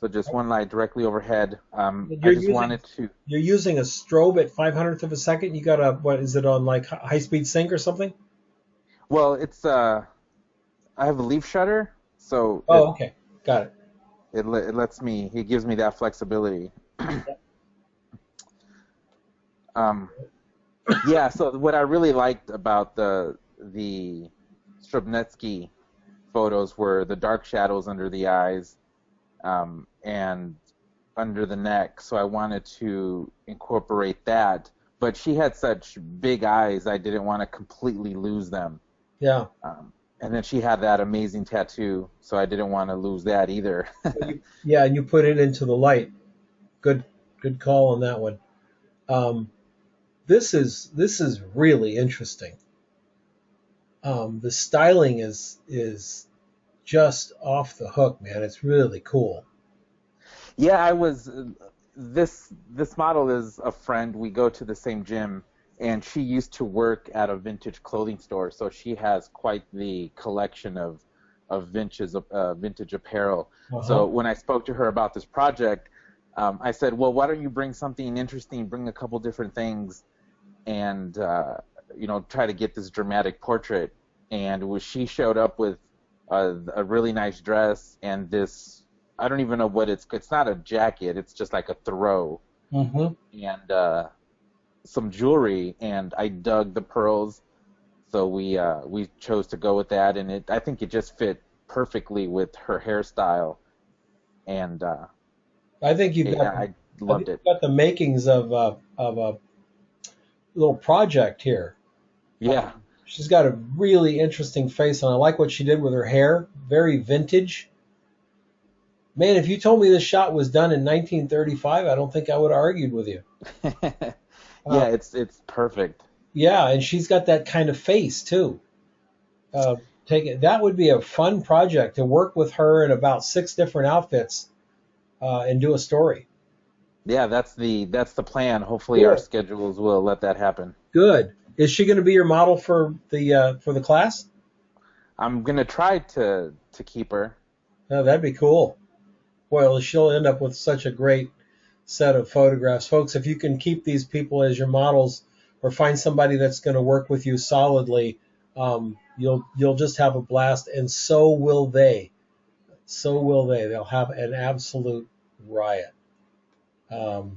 So just one light directly overhead. Wanted to. You're using a strobe at 500th of a second. You got a, what is it on, like high speed sync or something? Well, it's I have a leaf shutter, so. Oh, okay, got it. It lets me. It gives me that flexibility. Yeah. So what I really liked about the Skrebneski photos were the dark shadows under the eyes. And under the neck, so I wanted to incorporate that. But she had such big eyes, I didn't want to completely lose them. Yeah. And then she had that amazing tattoo, so I didn't want to lose that either. Yeah, and you put it into the light. Good call on that one. This is really interesting. The styling is just off the hook, man. It's really cool. Yeah, I was. This model is a friend. We go to the same gym, and she used to work at a vintage clothing store, so she has quite the collection of vintage apparel. Uh-huh. So when I spoke to her about this project, I said, well, why don't you bring something interesting, bring a couple different things, and try to get this dramatic portrait. And she showed up with a really nice dress and this. I don't even know what it's not a jacket, it's just like a throw. Mm-hmm. And some jewelry, and I dug the pearls, so we chose to go with that, and I think it just fit perfectly with her hairstyle, and I think I loved it. You've got the makings of a little project here. Yeah. She's got a really interesting face, and I like what she did with her hair. Very vintage. Man, if you told me this shot was done in 1935, I don't think I would have argued with you. Yeah, it's perfect. Yeah, and she's got that kind of face too. That would be a fun project to work with her in about 6 different outfits and do a story. Yeah, that's the plan. Hopefully, our schedules will let that happen. Good. Is she going to be your model for the class? I'm going to try to keep her. Oh, that'd be cool. Well, she'll end up with such a great set of photographs. Folks, if you can keep these people as your models or find somebody that's going to work with you solidly, you'll just have a blast, and so will they. So will they. They'll have an absolute riot. All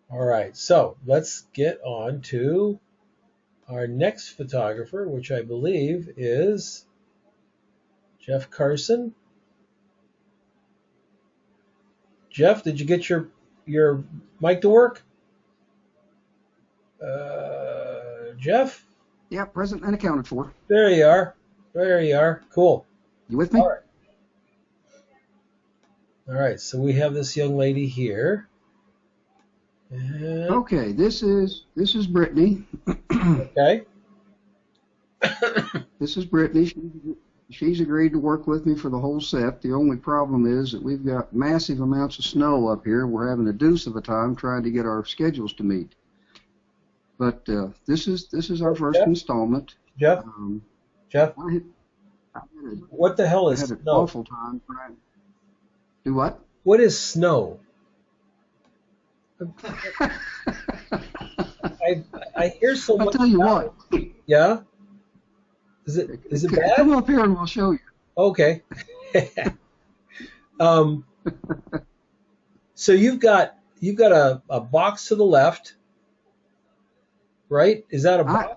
right, so let's get on to our next photographer, which I believe is Jeff Carson. Jeff, did you get your mic to work? Jeff? Yeah, present and accounted for. There you are. There you are. Cool. You with me? All right, so we have this young lady here. And... Okay, this is Brittany. Okay. This is Brittany. She's agreed to work with me for the whole set. The only problem is that we've got massive amounts of snow up here. We're having a deuce of a time trying to get our schedules to meet. But this is our first installment. Jeff? Jeff? What the hell is snow? I had an snow? awful time trying. Do what? What is snow? I hear so much. I'll tell you what. Yeah? Is it bad? Come up here and we'll show you. So you've got you've got a box to the left, right? Is that a box?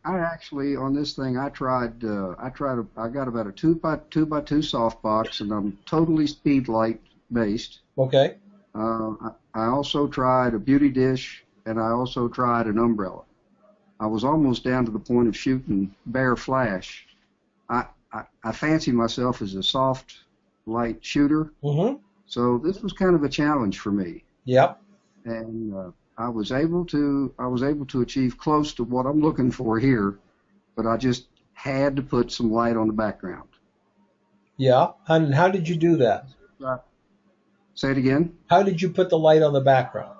I actually on this thing I got about a 2x2 soft box, and I'm totally speed light based. Okay. I also tried a beauty dish, and I also tried an umbrella. I was almost down to the point of shooting bare flash. I fancy myself as a soft light shooter, so this was kind of a challenge for me. Yep. And I was able to achieve close to what I'm looking for here, but I just had to put some light on the background. Yeah. And how did you do that? Say it again. How did you put the light on the background?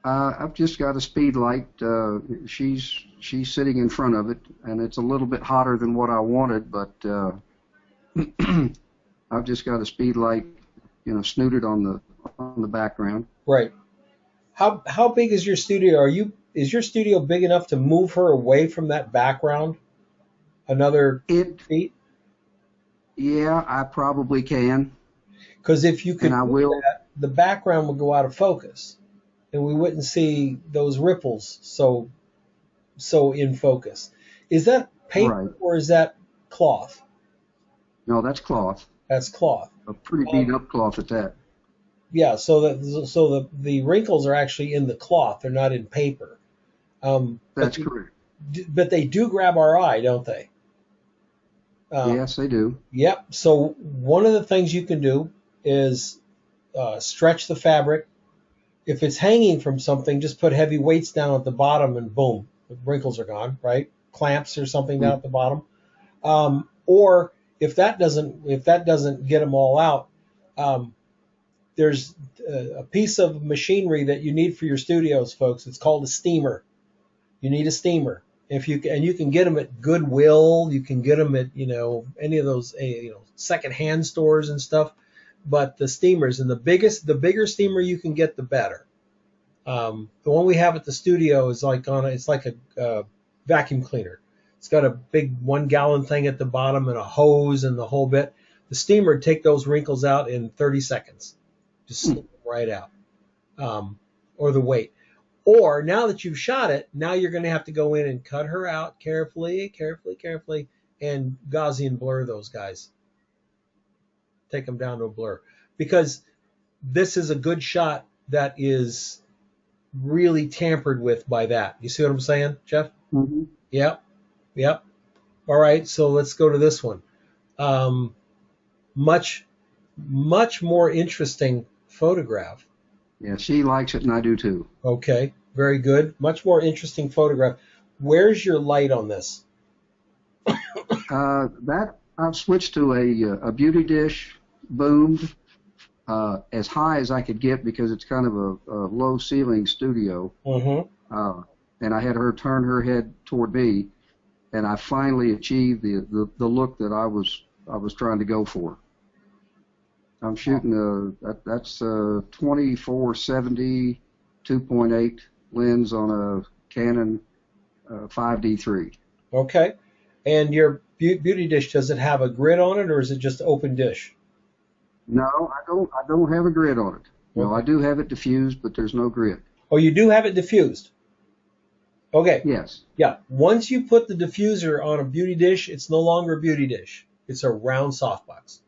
I've just got a speed light. She's sitting in front of it, and it's a little bit hotter than what I wanted, but I've just got a speed light, snooted on the background. Right. How big is your studio? Is your studio big enough to move her away from that background another feet? Yeah, I probably can. Because if you could and I do will. that, the background would go out of focus, and we wouldn't see those ripples so in focus. Is that paper or is that cloth? No, that's cloth. That's cloth. A pretty beat up cloth at that. Yeah, so the wrinkles are actually in the cloth; they're not in paper. That's correct. But they do grab our eye, don't they? Yes, they do. Yep. So one of the things you can do is stretch the fabric. If it's hanging from something, just put heavy weights down at the bottom, and boom, the wrinkles are gone. Right? Clamps or something down at the bottom. Or if that doesn't get them all out, there's a piece of machinery that you need for your studios, folks. It's called a steamer. You need a steamer. You can get them at Goodwill. You can get them at any of those secondhand stores and stuff. But the steamers, and the bigger steamer you can get, the better. The one we have at the studio is like a vacuum cleaner. It's got a big 1 gallon thing at the bottom and a hose and the whole bit. The steamer would take those wrinkles out in 30 seconds. Just slip them right out. Or the weight. Or now that you've shot it, now you're going to have to go in and cut her out carefully, and Gaussian blur those guys. Take them down to a blur. Because this is a good shot that is really tampered with by that. You see what I'm saying, Jeff? Mm-hmm. Yep. All right, so let's go to this one. Much more interesting photograph. Yeah, she likes it and I do too. Okay, very good. Much more interesting photograph. Where's your light on this? That I've switched to a beauty dish, boomed as high as I could get because it's kind of a low ceiling studio. Mm-hmm. And I had her turn her head toward me, and I finally achieved the look that I was trying to go for. I'm shooting that's 2470 2.8 lens on a Canon 5D3. Okay. And your beauty dish, does it have a grid on it, or is it just open dish? No, I don't have a grid on it. No, I do have it diffused, but there's no grid. Oh, you do have it diffused? Okay. Yes. Yeah. Once you put the diffuser on a beauty dish, it's no longer a beauty dish. It's a round softbox.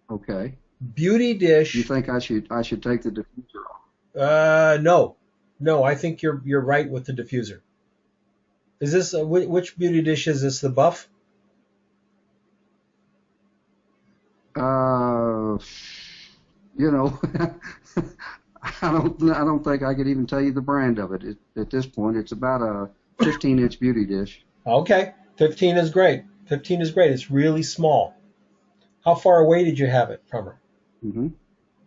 Okay. Beauty dish. You think I should take the diffuser off? No. I think you're right with the diffuser. Is this which beauty dish is this? The buff? I don't think I could even tell you the brand of it at this point. It's about a 15-inch beauty dish. Okay, 15 is great. 15 is great. It's really small. How far away did you have it from her? Mm-hmm.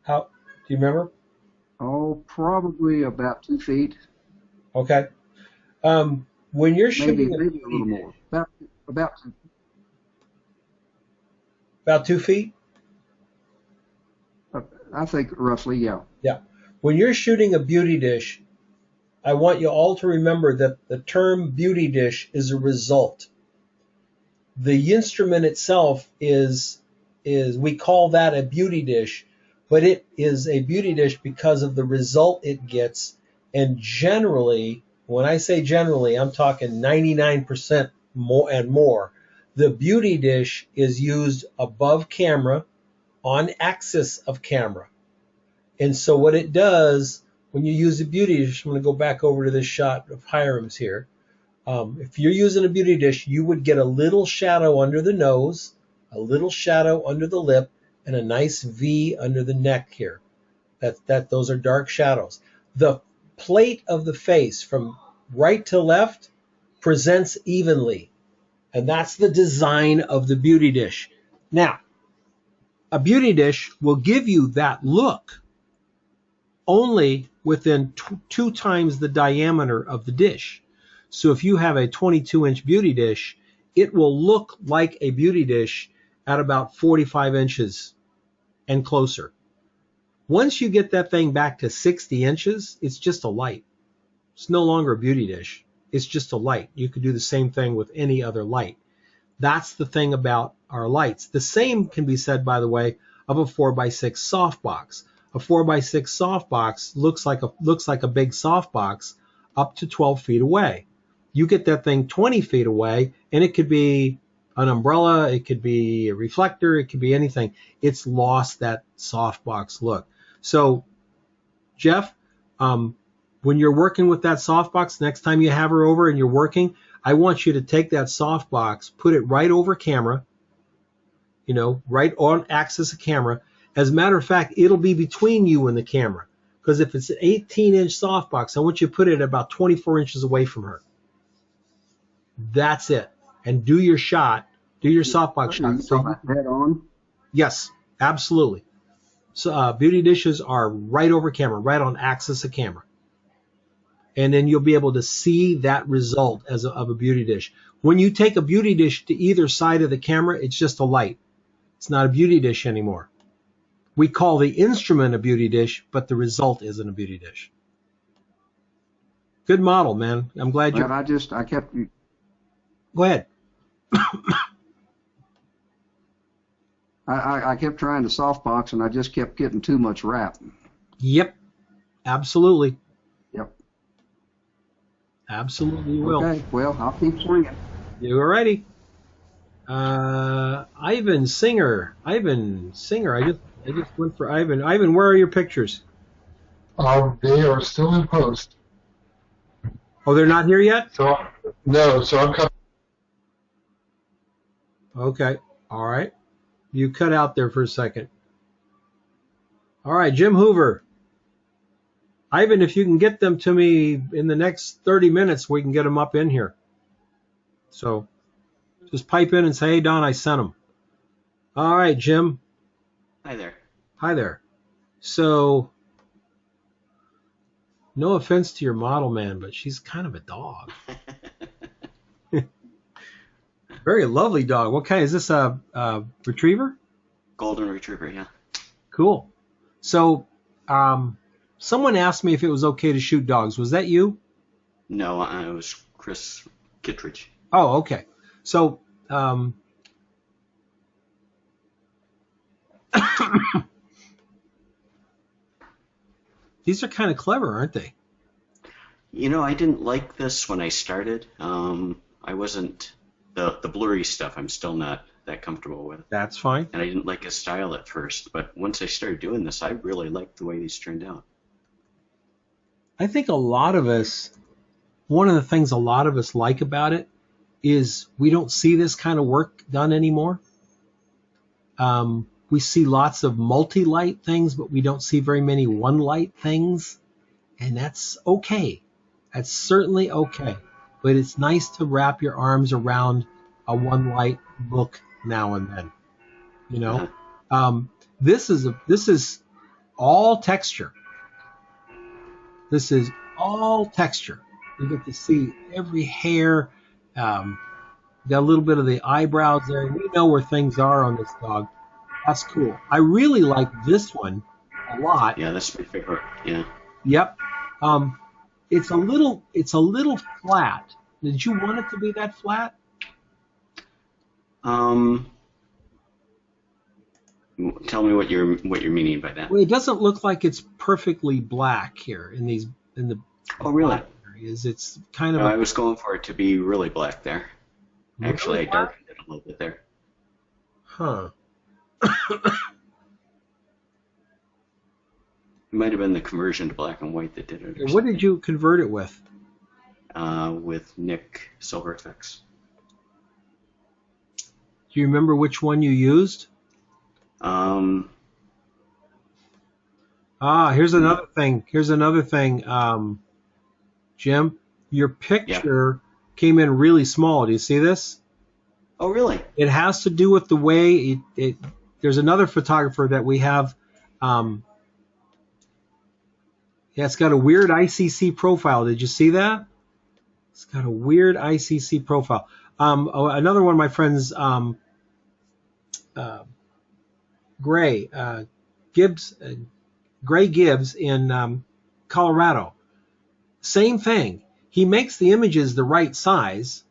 How do you remember? Oh, probably about 2 feet. Okay. When you're shooting, maybe a little more. About 2 feet. I think roughly, yeah. Yeah. When you're shooting a beauty dish, I want you all to remember that the term beauty dish is a result. The instrument itself is we call that a beauty dish but it is a beauty dish because of the result it gets. And generally, when I say generally, I'm talking 99% more and more. The beauty dish is used above camera, on axis of camera. And so what it does when you use a beauty dish, I'm going to go back over to this shot of Hiram's here. If you're using a beauty dish, you would get a little shadow under the nose, a little shadow under the lip, and a nice V under the neck here. Those are dark shadows. The plate of the face from right to left presents evenly, and that's the design of the beauty dish. Now, a beauty dish will give you that look only within 2 times the diameter of the dish. So if you have a 22-inch beauty dish, it will look like a beauty dish at about 45 inches and closer. Once you get that thing back to 60 inches, it's just a light. It's no longer a beauty dish. It's just a light. You could do the same thing with any other light. That's the thing about our lights. The same can be said, by the way, of a 4x6 softbox. A 4x6 softbox looks like a big softbox up to 12 feet away. You get that thing 20 feet away, and it could be an umbrella, it could be a reflector, it could be anything. It's lost that softbox look. So, Jeff, when you're working with that softbox, next time you have her over and you're working, I want you to take that softbox, put it right over camera, right on axis of camera. As a matter of fact, it'll be between you and the camera. Because if it's an 18-inch softbox, I want you to put it about 24 inches away from her. That's it. And do your shot. Do your softbox shot. So head on? Yes, absolutely. So beauty dishes are right over camera, right on axis of camera. And then you'll be able to see that result of a beauty dish. When you take a beauty dish to either side of the camera, it's just a light. It's not a beauty dish anymore. We call the instrument a beauty dish, but the result isn't a beauty dish. Good model, man. I'm glad you. I kept. Go ahead. I kept trying to softbox, and I just kept getting too much wrap. Yep, absolutely. Yep. Absolutely, you will. Okay. Well, I'll keep swinging. You're ready. Ivan Singer. I just went for Ivan. Ivan, where are your pictures? They are still in post. Oh, they're not here yet? No, so I'm coming. Okay. All right. You cut out there for a second. All right, Jim Hoover. Ivan, if you can get them to me in the next 30 minutes, we can get them up in here. So just pipe in and say, hey, Don, I sent them. All right, Jim. Hi there. Hi there. So, no offense to your model, man, but she's kind of a dog. Very lovely dog. What kind? Is this a retriever? Golden retriever, yeah. Cool. So, someone asked me if it was okay to shoot dogs. Was that you? No, it was Chris Kittredge. Oh, okay. So, these are kind of clever, aren't they? I didn't like this when I started. I wasn't the blurry stuff. I'm still not that comfortable with. That's fine. And I didn't like his style at first, but once I started doing this, I really liked the way these turned out. I think a lot of us, one of the things a lot of us like about it is we don't see this kind of work done anymore. We see lots of multi-light things, but we don't see very many one-light things, and that's okay. That's certainly okay. But it's nice to wrap your arms around a one-light look now and then. This is all texture. This is all texture. You get to see every hair. Got a little bit of the eyebrows there. We know where things are on this dog. That's cool. I really like this one a lot. Yeah, that's my favorite. Yeah. Yep. It's a little flat. Did you want it to be that flat? Tell me what you're meaning by that. Well, it doesn't look like it's perfectly black here in the Oh, really? black areas. It's kind of No, I was going for it to be really black there. Actually, really I darkened it a little bit there. Huh. It might have been the conversion to black and white that did it. What did you convert it with? With Nick Silver Effects. Do you remember which one you used? Here's another thing. Jim, your picture came in really small. Do you see this? Oh, really? It has to do with the way there's another photographer that we have. It's got a weird ICC profile. Did you see that? It's got a weird ICC profile. Another one of my friends, Gray Gibbs in Colorado. Same thing. He makes the images the right size,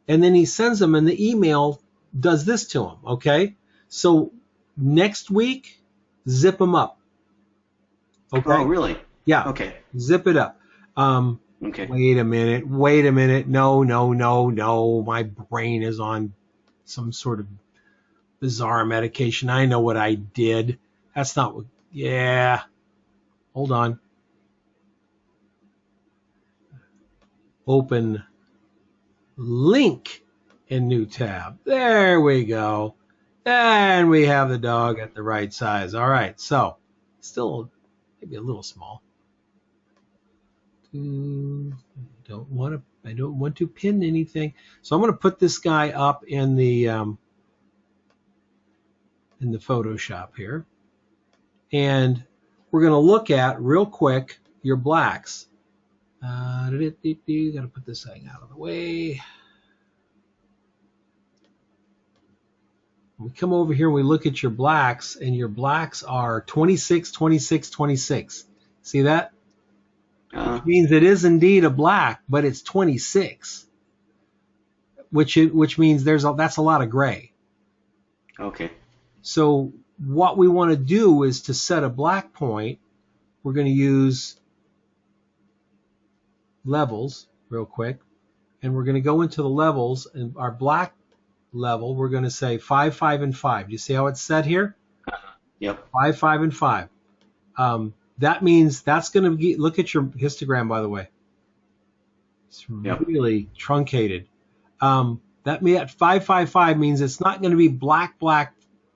and then he sends them, and the email does this to him. Okay, so next week, zip them up. Okay. Oh, really? Yeah. Okay. Zip it up. Okay. Wait a minute. No. My brain is on some sort of bizarre medication. I know what I did. That's not what. Yeah. Hold on. Open link in new tab. There we go. And we have the dog at the right size. All right. So still maybe a little small. I don't want to pin anything. So I'm going to put this guy up in the Photoshop here. And we're going to look at real quick your blacks. Got to put this thing out of the way. We come over here and we look at your blacks, and your blacks are 26, 26, 26. See that? Which means it is indeed a black, but it's 26, which means that's a lot of gray. Okay. So what we want to do is to set a black point. We're going to use levels real quick, and we're going to go into the levels, and our black level, we're going to say 5, 5, and 5. Do you see how it's set here? Yep. 5, 5, and 5. That means that's going to be, look at your histogram, by the way. It's really truncated. That 5, 5, 5 means it's not going to be black,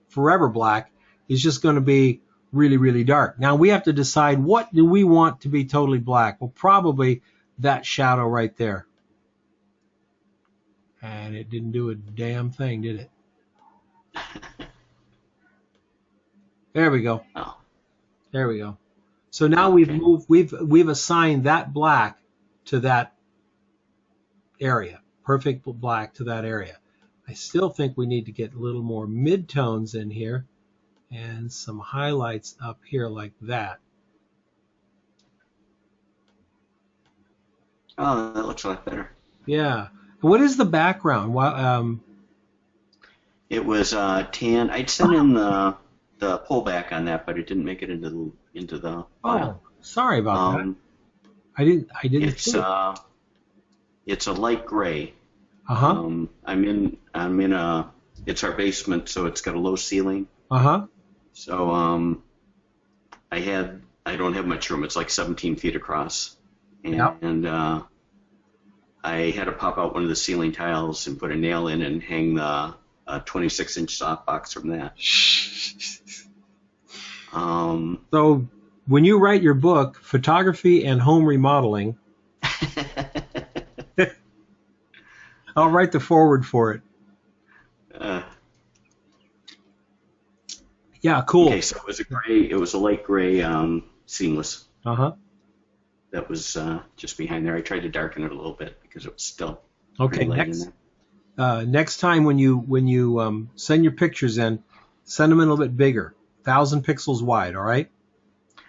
forever black. It's just going to be really, really dark. Now we have to decide, what do we want to be totally black? Well, probably that shadow right there. And it didn't do a damn thing, did it? There we go. Oh. There we go. So now we've assigned that black to that area, perfect black to that area. I still think we need to get a little more midtones in here and some highlights up here like that. Oh, that looks a lot better. Yeah. What is the background? It was tan. I'd sent in the pullback on that, but it didn't make it into the file. Oh, sorry about that. I didn't. It's a light gray. I'm in it's our basement, so it's got a low ceiling. So I don't have much room. It's like 17 feet across, and I had to pop out one of the ceiling tiles and put a nail in and hang the 26-inch softbox from that. So when you write your book, Photography and Home Remodeling, I'll write the foreword for it. Yeah, cool. Okay, so it was a light gray seamless. That was just behind there. I tried to darken it a little bit because it was still okay. light in there. Next time when you send your pictures in, send them in a little bit bigger, 1,000 pixels wide. All right.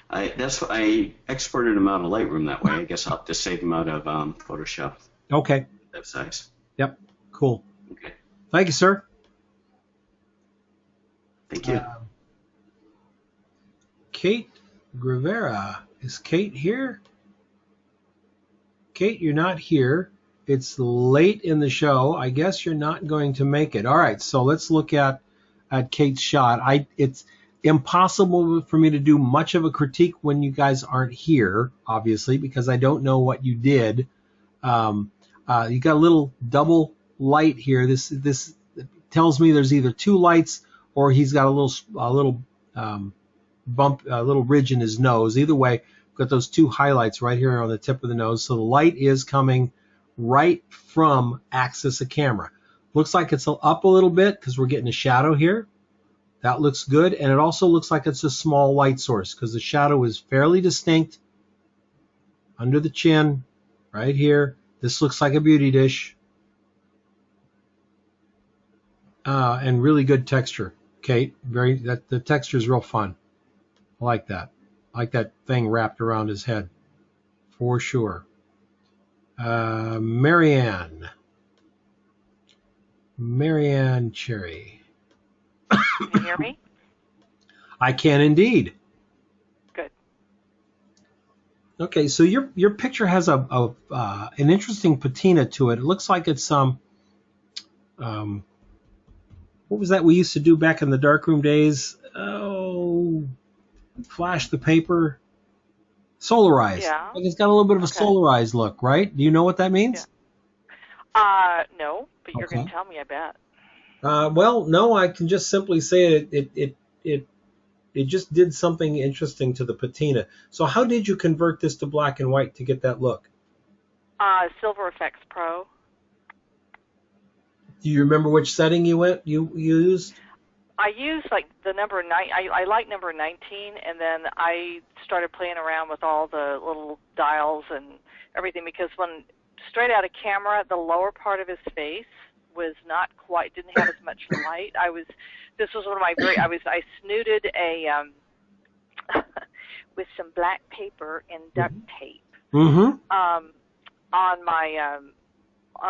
I exported them out of Lightroom that way. I guess I'll have to save them out of Photoshop. Okay. That size. Yep. Cool. Okay. Thank you, sir. Thank you. Kate Rivera. Is Kate here? Kate, you're not here. It's late in the show. I guess you're not going to make it. All right, so let's look at Kate's shot. It's impossible for me to do much of a critique when you guys aren't here, obviously, because I don't know what you did. You got a little double light here. This tells me there's either two lights or he's got a little bump, a little ridge in his nose. Either way, we've got those two highlights right here on the tip of the nose. So the light is coming right from axis of camera. Looks like it's up a little bit because we're getting a shadow here. That looks good. And it also looks like it's a small light source because the shadow is fairly distinct under the chin right here. This looks like a beauty dish. And really good texture, Kate. The texture is real fun. I like that. I like that thing wrapped around his head, for sure. Marianne Cherry. Can you hear me? I can indeed. Good. Okay, so your picture has an interesting patina to it. It looks like it's what was that we used to do back in the darkroom days? Oh, flash the paper. Solarized. Yeah. Like it's got a little bit of a solarized look, right? Do you know what that means? Yeah. No, but you're Okay. going to tell me, I bet. Well, no, I can just simply say it just did something interesting to the patina. So how did you convert this to black and white to get that look? Silver Effects Pro. Do you remember which setting you used? I used like the number 9. I like number 19, and then I started playing around with all the little dials and everything because when straight out of camera, the lower part of his face was not quite, didn't have as much light. This was one of my I snooted a with some black paper and duct tape Mm-hmm. on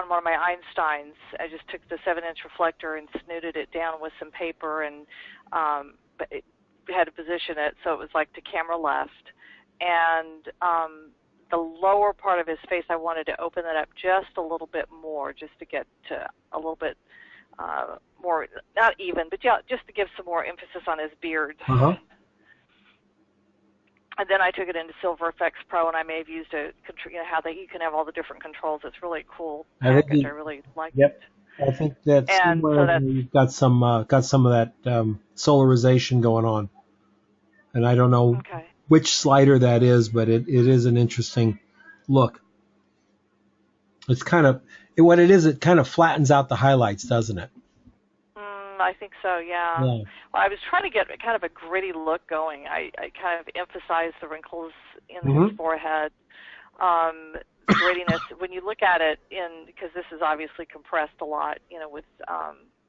one of my Einsteins. I just took the 7-inch reflector and snooted it down with some paper, and but it had to position it so it was like to camera left. And the lower part of his face, I wanted to open it up just a little bit more, just to get to a little bit more, not even, but yeah, just to give some more emphasis on his beard. Uh-huh. And then I took it into Silver Effects Pro, and I may have used you can have all the different controls. It's really cool package. I really like it. I think that's And so where you've got some of that solarization going on, and I don't know which slider that is, but it is an interesting look. It's what it is. It kind of flattens out the highlights, doesn't it? I think so, yeah. Well, I was trying to get kind of a gritty look going. I kind of emphasized the wrinkles in his forehead, the grittiness. When you look at it because this is obviously compressed a lot, with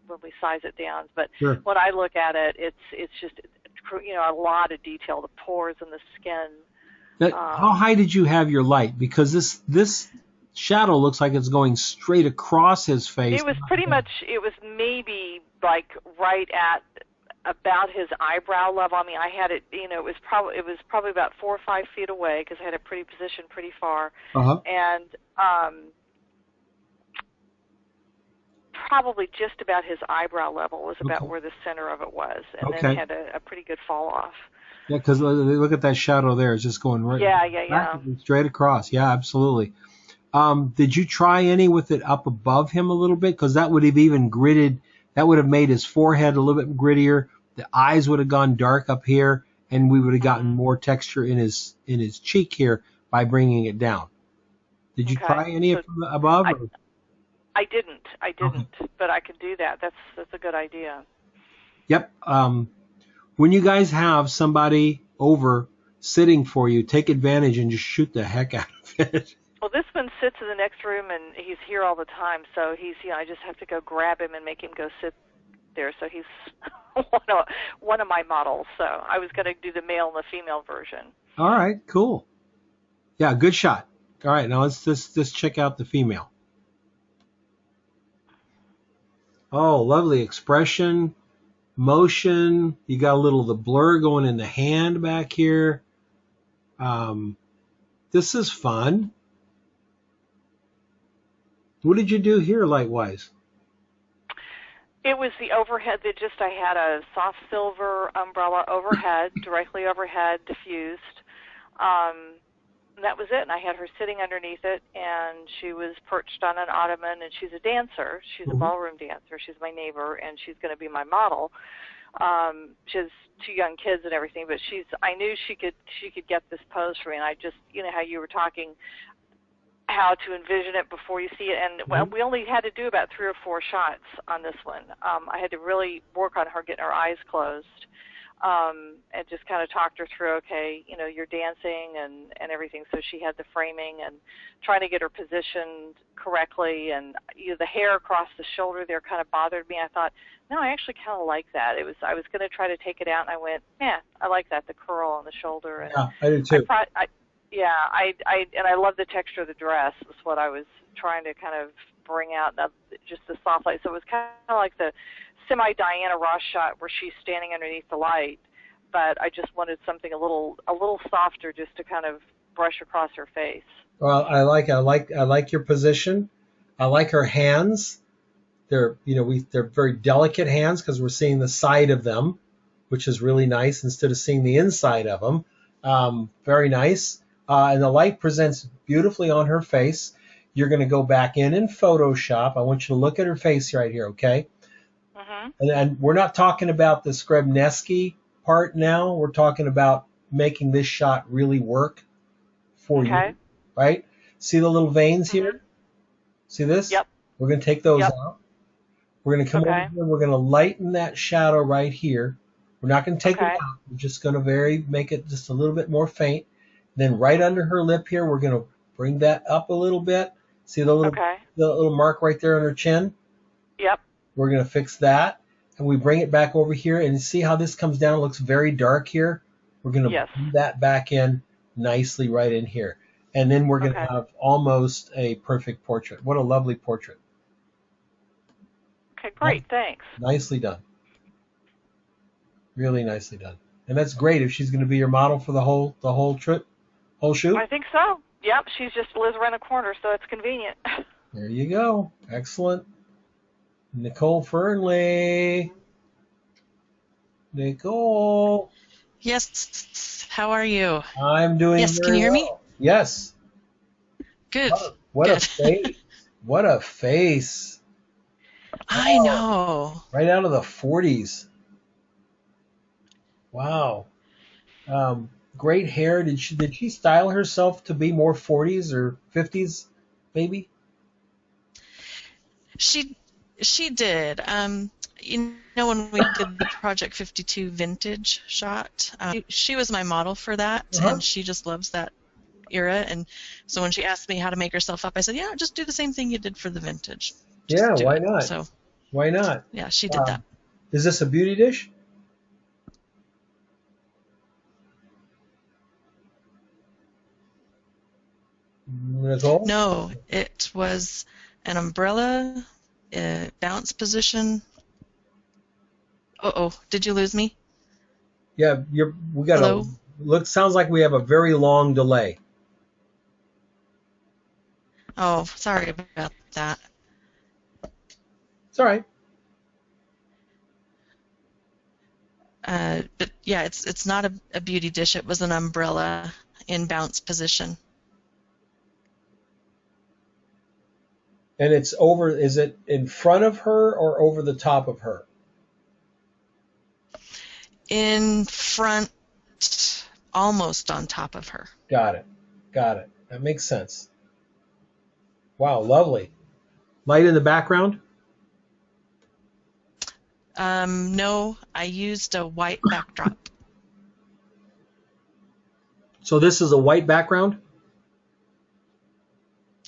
when we size it down. But when I look at it, it's just a lot of detail, the pores and the skin. Now, how high did you have your light? Because this shadow looks like it's going straight across his face. It was pretty much. It was maybe like right at about his eyebrow level. I mean, I had it. It was probably about 4 or 5 feet away because I had it positioned pretty far, and probably just about his eyebrow level was about where the center of it was, and then had a pretty good fall off. Yeah, because look at that shadow there. It's just going right straight across. Yeah, absolutely. Did you try any with it up above him a little bit? Because that would have even gritted. That would have made his forehead a little bit grittier. The eyes would have gone dark up here, and we would have gotten more texture in his cheek here by bringing it down. Did you try any from above? I didn't, but I could do that. That's a good idea. Yep. When you guys have somebody over sitting for you, take advantage and just shoot the heck out of it. Well, this one sits in the next room, and he's here all the time. So he's, I just have to go grab him and make him go sit there. So he's one of my models. So I was going to do the male and the female version. All right, cool. Yeah, good shot. All right, now let's check out the female. Oh, lovely expression, motion. You got a little of the blur going in the hand back here. This is fun. What did you do here, light-wise? It was the overhead that I had a soft silver umbrella overhead, directly overhead, diffused. And that was it, and I had her sitting underneath it, and she was perched on an ottoman, and she's a dancer. She's a ballroom dancer. She's my neighbor, and she's going to be my model. She has 2 young kids and everything, but I knew she could get this pose for me, and I just, how you were talking, how to envision it before you see it, and well, we only had to do about 3 or 4 shots on this one. I had to really work on her getting her eyes closed, and just kind of talked her through, okay, you're dancing and everything, so she had the framing and trying to get her positioned correctly, and the hair across the shoulder there kind of bothered me. I thought, no, I actually kind of like that. I was going to try to take it out, and I went, yeah, I like that, the curl on the shoulder. And yeah, I do too. I love the texture of the dress. Was what I was trying to kind of bring out, just the soft light. So it was kind of like the semi-Diana Ross shot where she's standing underneath the light, but I just wanted something a little softer, just to kind of brush across her face. Well, I like your position. I like her hands. They're they're very delicate hands because we're seeing the side of them, which is really nice instead of seeing the inside of them. Very nice. And the light presents beautifully on her face. You're going to go back in Photoshop. I want you to look at her face right here, okay? And we're not talking about the Skrebneski part now. We're talking about making this shot really work for you, right? See the little veins here? See this? Yep. We're going to take those out. We're going to come over here. We're going to lighten that shadow right here. We're not going to take it out. We're just going to make it just a little bit more faint. Then right under her lip here, we're going to bring that up a little bit. See the little mark right there on her chin? Yep. We're going to fix that. And we bring it back over here. And see how this comes down? It looks very dark here. We're going to bring that back in nicely right in here. And then we're going to have almost a perfect portrait. What a lovely portrait. Okay, great. Thanks. Nicely done. Really nicely done. And that's great if she's going to be your model for the whole trip, whole shoot. I think so. Yep, she just lives around the corner, so it's convenient. There you go. Excellent. Nicole Fernley. Nicole. Yes. How are you? I'm doing Yes, can you hear me? Yes. Good. What a face. What a face. I know. Right out of the 40s. Wow. Great hair. Did she style herself to be more 40s or 50s, maybe? She did. When we did the Project 52 vintage shot, she was my model for that, and she just loves that era. And so when she asked me how to make herself up, I said, yeah, just do the same thing you did for the vintage. Just why not? So why not? Yeah, she did that. Is this a beauty dish? Nicole? No, it was an umbrella, bounce position. Uh-oh, did you lose me? Yeah, we got Hello? Sounds like we have a very long delay. Oh, sorry about that. It's all right. But yeah, it's not a beauty dish. It was an umbrella in bounce position. And it's over, is it in front of her or over the top of her? In front, almost on top of her. Got it. That makes sense. Wow, lovely. Light in the background? No, I used a white backdrop. So this is a white background?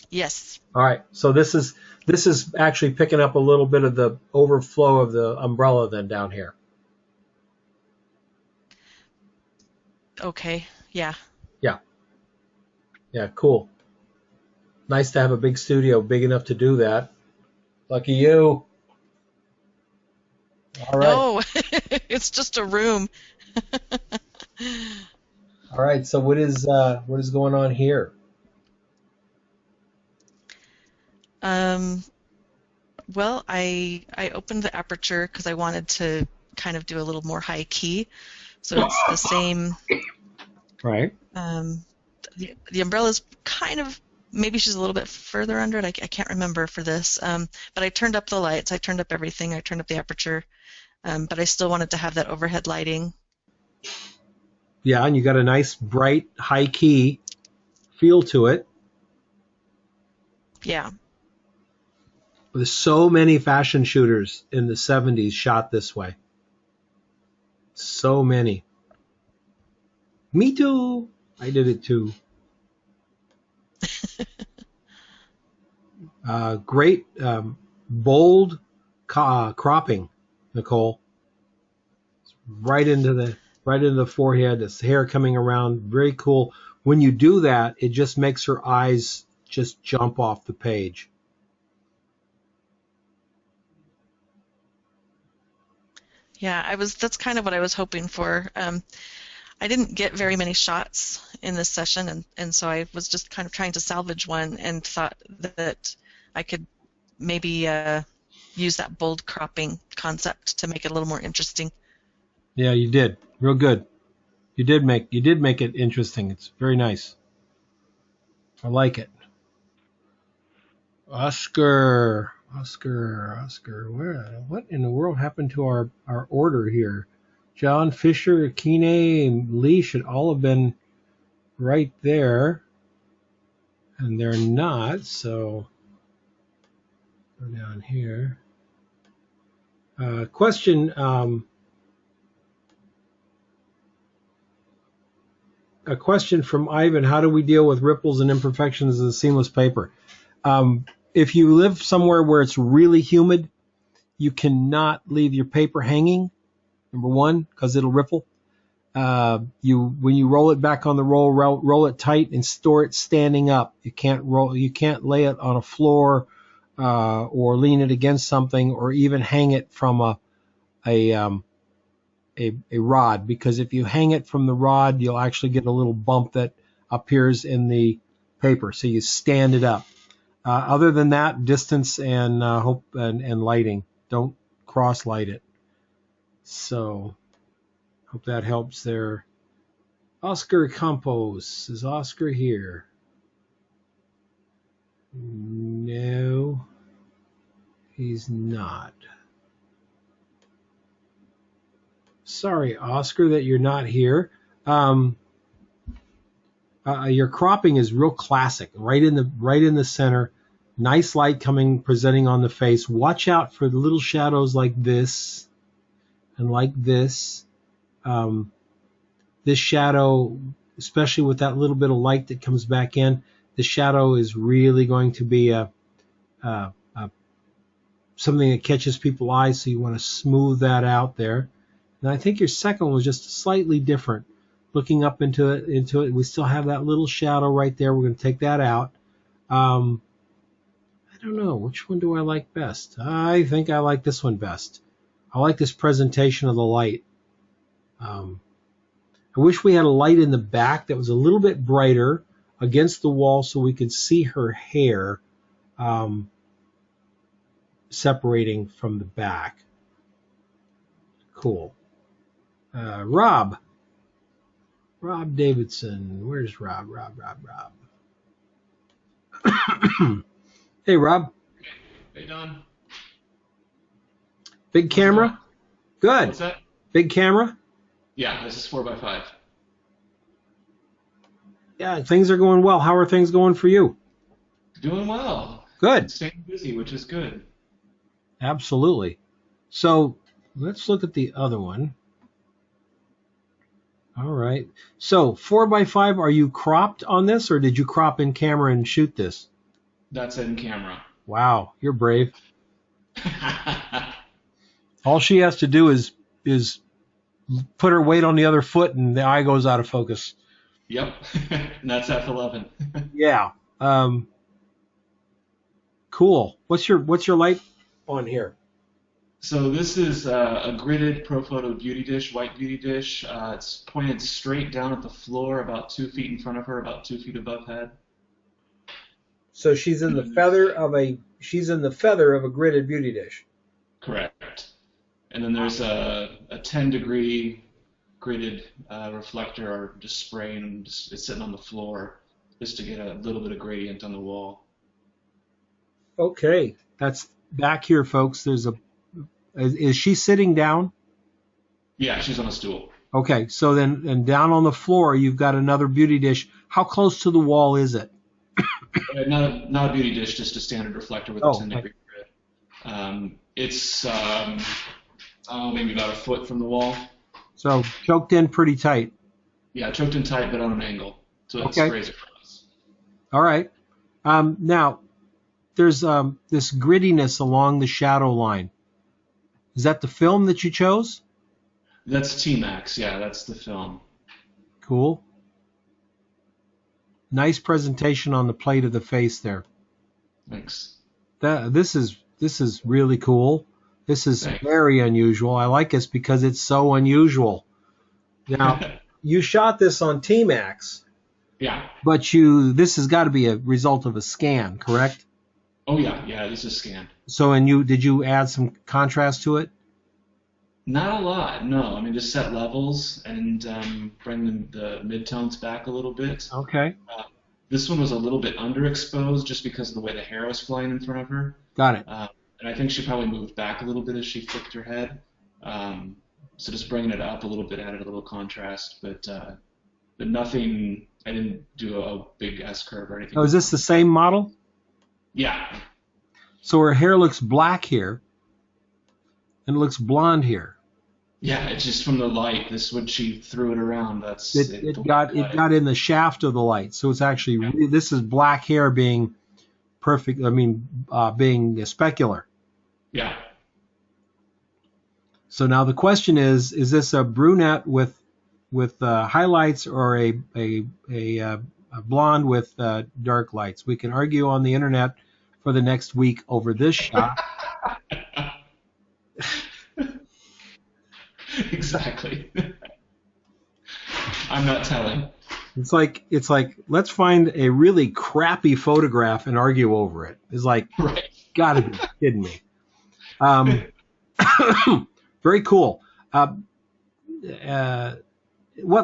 Yes. All right. So this is actually picking up a little bit of the overflow of the umbrella then down here. Okay. Yeah. Yeah, cool. Nice to have a big studio big enough to do that. Lucky you. All right. No, It's just a room. All right. So what is going on here? Well, I opened the aperture because I wanted to kind of do a little more high key, so it's the same. Right. The umbrella's kind of, maybe she's a little bit further under it. I can't remember for this, but I turned up the lights. I turned up everything. I turned up the aperture, but I still wanted to have that overhead lighting. Yeah, and you got a nice bright high key feel to it. Yeah. There's so many fashion shooters in the 70s shot this way. So many. Me too. I did it too. Great bold cropping, Nicole. Right into the forehead. This hair coming around. Very cool. When you do that, it just makes her eyes just jump off the page. Yeah, that's kind of what I was hoping for. I didn't get very many shots in this session, and so I was just kind of trying to salvage one and thought that I could maybe use that bold cropping concept to make it a little more interesting. Yeah, you did. Real good. You did make it interesting. It's very nice. I like it. Oscar. What in the world happened to our order here? John, Fisher, Kine, and Lee should all have been right there, and they're not. So go down here. Question. A question from Ivan: how do we deal with ripples and imperfections in the seamless paper? If you live somewhere where it's really humid, you cannot leave your paper hanging. Number one, because it'll ripple. When you roll it back on the roll it tight and store it standing up. You can't lay it on a floor or lean it against something or even hang it from a rod, because if you hang it from the rod, you'll actually get a little bump that appears in the paper. So you stand it up. Other than that, distance and hope and lighting. Don't cross light it. So hope that helps there. Oscar Campos. Is Oscar here? No, he's not. Sorry, Oscar, that you're not here. Your cropping is real classic, right in the center. Nice light presenting on the face. Watch out for the little shadows like this and like this. This shadow, especially with that little bit of light that comes back in, the shadow is really going to be something that catches people's eyes. So you want to smooth that out there. And I think your second one was just slightly different. Looking up into it, we still have that little shadow right there. We're going to take that out. I don't know, which one do I like best? I think I like this one best. I like this presentation of the light. I wish we had a light in the back that was a little bit brighter against the wall so we could see her hair separating from the back. Cool. Rob Davidson. Where's Rob? Hey, Rob. Hey, Don. Big camera? Good. What's that? Big camera? Yeah, this is 4x5. Yeah, things are going well. How are things going for you? Doing well. Good. Staying busy, which is good. Absolutely. So let's look at the other one. All right. So 4x5, are you cropped on this, or did you crop in camera and shoot this? That's in camera. Wow, you're brave. All she has to do is put her weight on the other foot, and the eye goes out of focus. Yep, and that's F11. Yeah. Cool. What's your light on here? So this is a gridded Profoto beauty dish, white beauty dish. It's pointed straight down at the floor, about 2 feet in front of her, about 2 feet above head. So she's in the feather of a gridded beauty dish. Correct. And then there's a 10-degree gridded reflector or just spray, and it's sitting on the floor just to get a little bit of gradient on the wall. Okay, that's back here, folks. Is she sitting down? Yeah, she's on a stool. Okay, so then and down on the floor you've got another beauty dish. How close to the wall is it? Not a beauty dish, just a standard reflector with a 10-degree grid. It's maybe about a foot from the wall. So choked in pretty tight. Yeah, choked in tight, but on an angle, so it Okay. sprays across. All right. Now, there's this grittiness along the shadow line. Is that the film that you chose? That's T-Max, yeah, that's the film. Cool. Nice presentation on the plate of the face there. Thanks. This is really cool. This is very unusual. I like this because it's so unusual. Now, you shot this on T-Max. Yeah. But this has got to be a result of a scan, correct? Oh yeah, this is scanned. So, did you add some contrast to it? Not a lot, no. I mean, just set levels and bring the midtones back a little bit. Okay. This one was a little bit underexposed just because of the way the hair was flying in front of her. Got it. And I think she probably moved back a little bit as she flipped her head. So just bringing it up a little bit added a little contrast, but nothing. I didn't do a big S curve or anything. Oh, is this the same model? Yeah. So her hair looks black here, and it looks blonde here. Yeah, it's just from the light. This when she threw it around. It got in the shaft of the light, so it's actually this is black hair being perfect. I mean, being specular. Yeah. So now the question is this a brunette with highlights or a blonde with dark lights? We can argue on the internet for the next week over this shot. Exactly. I'm not telling. It's like let's find a really crappy photograph and argue over it. It's like, right. Gotta be kidding me. Very cool. What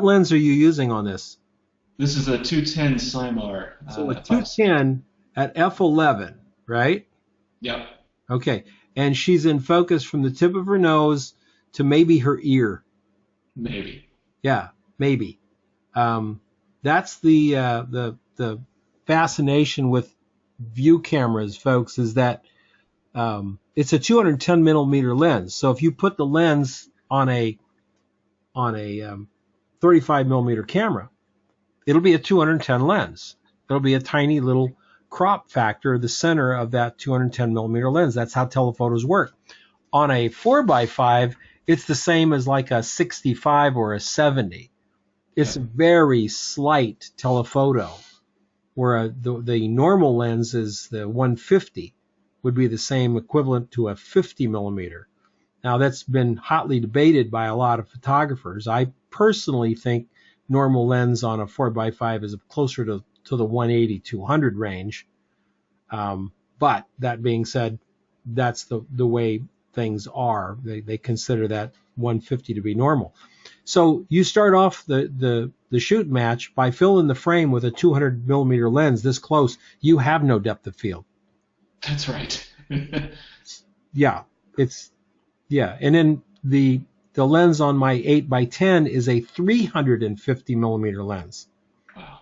lens are you using on this? This is a 210 Cymar. So a 210 at f11, right? Yep. Okay, and she's in focus from the tip of her nose to maybe her ear. Maybe. Yeah, maybe. That's the fascination with view cameras, folks, is that it's a 210 millimeter lens. So if you put the lens on a 35 millimeter camera, it'll be a 210 lens. It'll be a tiny little crop factor, the center of that 210 millimeter lens. That's how telephotos work. On a 4x5, it's the same as like a 65 or a 70. It's a very slight telephoto, where the normal lens is the 150, would be the same equivalent to a 50 millimeter. Now that's been hotly debated by a lot of photographers. I personally think normal lens on a 4x5 is closer to the 180-200 range. But that being said, that's the way things are. They consider that 150 to be normal. So you start off the shoot match by filling the frame with a 200 millimeter lens this close. You have no depth of field. That's right. Yeah, and then the lens on my 8x10 is a 350 millimeter lens. Wow.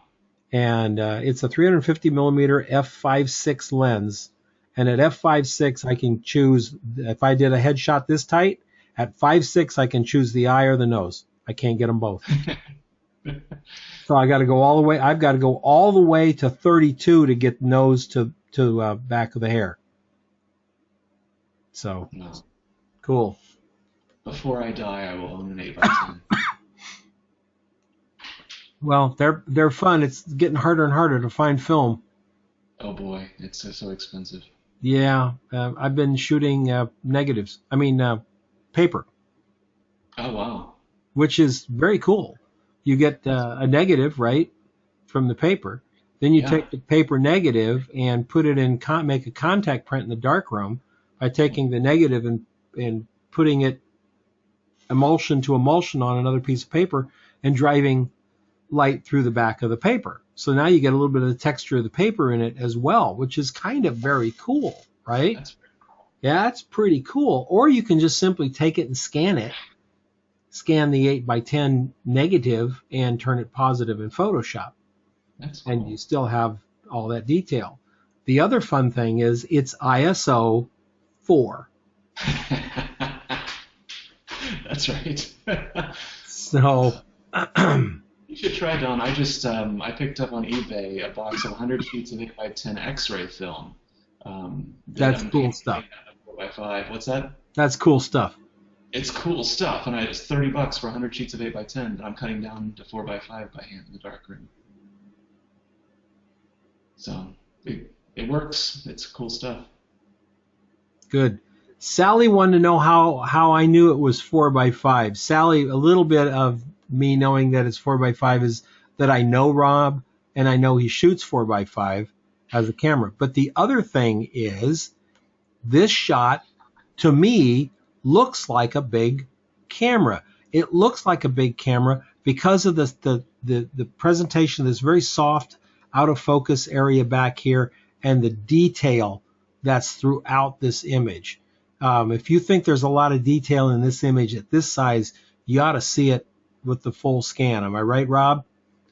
And it's a 350 millimeter f5.6 lens. And at f5.6, I can choose, if I did a headshot this tight, at 5.6, I can choose the eye or the nose. I can't get them both. So I got to go all the way. I've got to go all the way to 32 to get nose to back of the hair. So, cool. Before I die, I will own an 8x10. Well, they're fun. It's getting harder and harder to find film. Oh boy, it's so expensive. Yeah, I've been shooting negatives. I mean, paper. Oh, wow. Which is very cool. You get a negative, right, from the paper. Then you take the paper negative and put it in, make a contact print in the darkroom by taking the negative and putting it emulsion to emulsion on another piece of paper and driving light through the back of the paper. So now you get a little bit of the texture of the paper in it as well, which is kind of very cool, right? That's very cool. Yeah, that's pretty cool. Or you can just simply take it and scan it, scan the 8x10 negative and turn it positive in Photoshop. That's cool. And you still have all that detail. The other fun thing is it's ISO 4. That's right. So you should try, Don. I just I picked up on eBay a box of 100 sheets of 8x10 X-ray film. That's cool stuff. 4x5. What's that? That's cool stuff. It's cool stuff, and it's $30 for 100 sheets of 8x10 that I'm cutting down to 4x5 by hand in the darkroom. So it works. It's cool stuff. Good. Sally wanted to know how I knew it was 4x5. Sally, a little bit of me knowing that it's 4x5 is that I know Rob and I know he shoots 4x5 as a camera. But the other thing is this shot to me looks like a big camera. It looks like a big camera because of the presentation of this very soft out of focus area back here and the detail that's throughout this image. If you think there's a lot of detail in this image at this size, you ought to see it with the full scan. Am I right, Rob?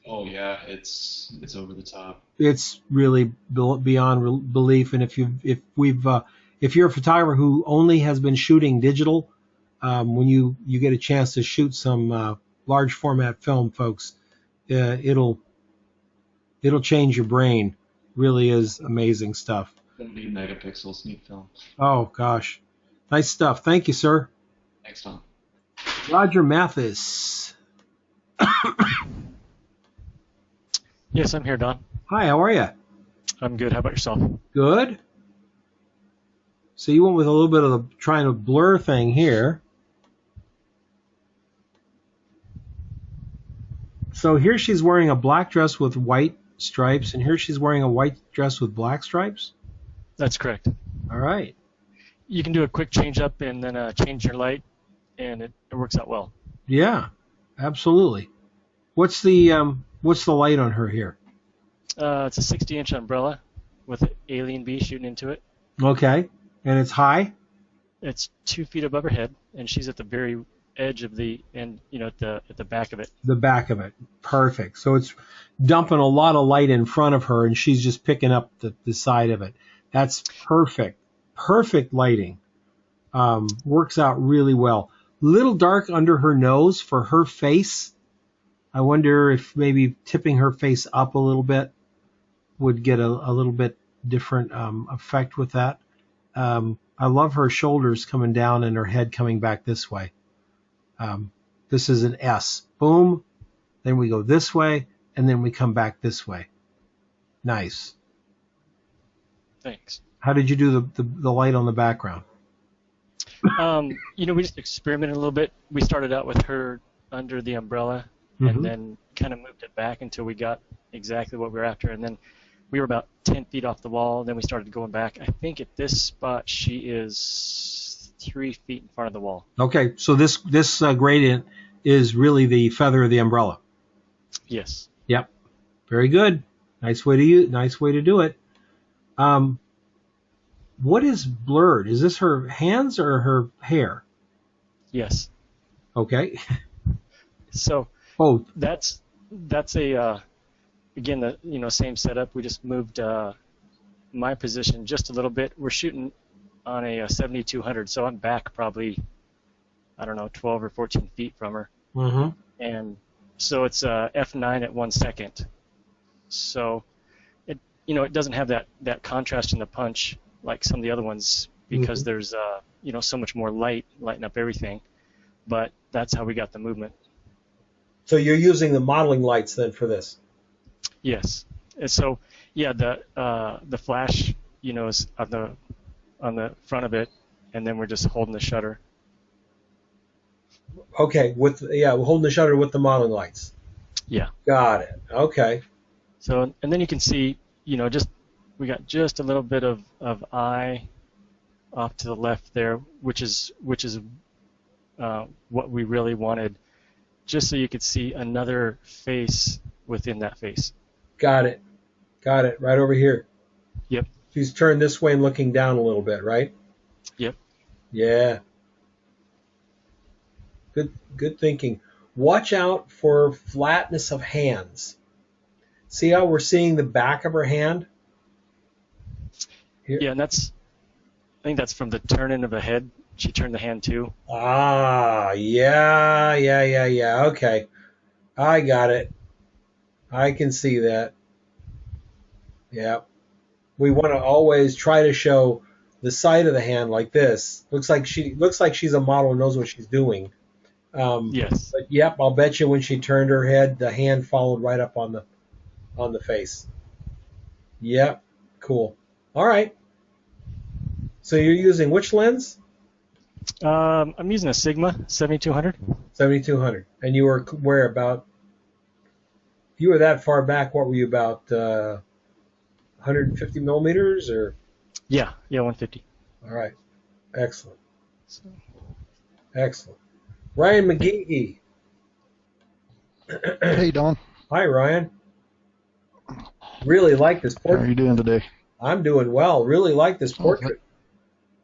Oh yeah, it's over the top. It's really beyond belief. And if you're a photographer who only has been shooting digital, when you get a chance to shoot some large format film, folks, it'll change your brain. Really is amazing stuff. 70 megapixels, neat film. Oh gosh, nice stuff. Thank you, sir. Thanks, Tom. Roger Mathis. Yes, I'm here, Don. Hi, how are you? I'm good. How about yourself? Good. So you went with a little bit of the trying to blur thing here. So here she's wearing a black dress with white stripes, and here she's wearing a white dress with black stripes? That's correct. All right. You can do a quick change up and then change your light, and it works out well. Yeah, absolutely. What's the light on her here? It's a 60-inch umbrella with an alien bee shooting into it. Okay. And it's high? It's 2 feet above her head, and she's at the very edge of the end, at the back of it. The back of it. Perfect. So it's dumping a lot of light in front of her, and she's just picking up the side of it. That's perfect. Perfect lighting. Works out really well. Little dark under her nose for her face. I wonder if maybe tipping her face up a little bit would get a little bit different effect with that. I love her shoulders coming down and her head coming back this way. This is an S. Boom. Then we go this way, and then we come back this way. Nice. Thanks. How did you do the light on the background? We just experimented a little bit. We started out with her under the umbrella, and then kind of moved it back until we got exactly what we were after. And then we were about 10 feet off the wall. Then we started going back. I think at this spot she is 3 feet in front of the wall. Okay, so this gradient is really the feather of the umbrella. Yes. Yep. Very good. Nice way to do it. What is blurred? Is this her hands or her hair? Yes. Okay. So both. That's a again the same setup. We just moved my position just a little bit. We're shooting on a 7200, so I'm back probably 12 or 14 feet from her. Mm-hmm. And so it's f9 at 1 second. So it doesn't have that contrast in the punch like some of the other ones because there's so much more lighting up everything. But that's how we got the movement. So you're using the modeling lights then for this? Yes. And so the flash is on the on the front of it, and then we're just holding the shutter. Okay, we're holding the shutter with the modeling lights. Yeah. Got it. Okay. So, and then you can see, we got just a little bit of eye off to the left there, which is what we really wanted, just so you could see another face within that face. Got it. Right over here. Yep. She's turned this way and looking down a little bit, right? Yep. Yeah. Good thinking. Watch out for flatness of hands. See how we're seeing the back of her hand? Here. Yeah, and I think that's from the turning of the head. She turned the hand too. Ah, yeah. Okay. I got it. I can see that. Yeah. We want to always try to show the side of the hand like this. Looks like she's a model who knows what she's doing. Yes. But yep, I'll bet you when she turned her head, the hand followed right up on the face. Yep. Cool. All right. So you're using which lens? I'm using a Sigma 7200. 7200. And you were where about? You were that far back. What were you about? 150 millimeters or? Yeah, 150. All right. Excellent. Excellent. Ryan McGee. Hey, Don. Hi, Ryan. Really like this portrait. How are you doing today? I'm doing well. Really like this portrait.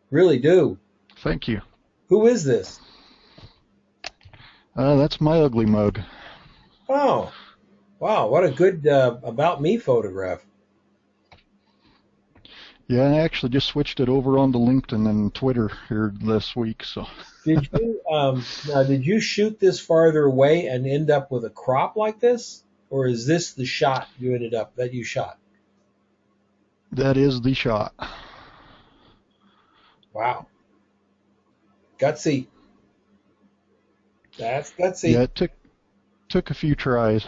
Really do. Thank you. Who is this? That's my ugly mug. Oh, wow. What a good about me photograph. Yeah, I actually just switched it over onto LinkedIn and Twitter here this week. So. Did you shoot this farther away and end up with a crop like this, or is this the shot that you shot? That is the shot. Wow. Gutsy. That's gutsy. Yeah, it took a few tries.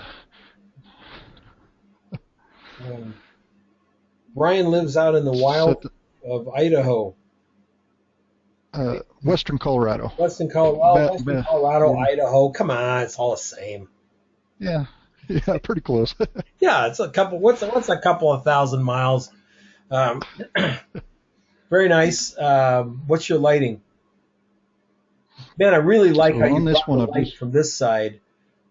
Brian lives out in the wild of Idaho. Western Colorado. Western Colorado, Idaho. Come on, it's all the same. Yeah, pretty close. Yeah, it's a couple. What's a couple of thousand miles? Very nice. What's your lighting? Man, I really like how you brought the light from this side,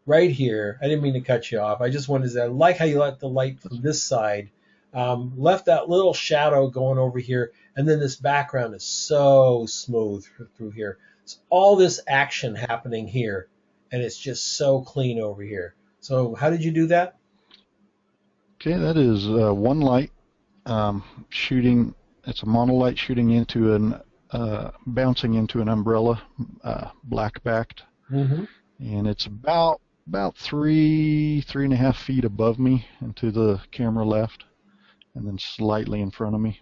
right here. I didn't mean to cut you off. I just wanted to say I like how you let the light from this side. Left that little shadow going over here, and then this background is so smooth through here. It's all this action happening here, and it's just so clean over here. So how did you do that? Okay, that is one light shooting. It's a monolight shooting into bouncing into an umbrella, black backed, and it's about 3.5 feet above me and to the camera left, and then slightly in front of me.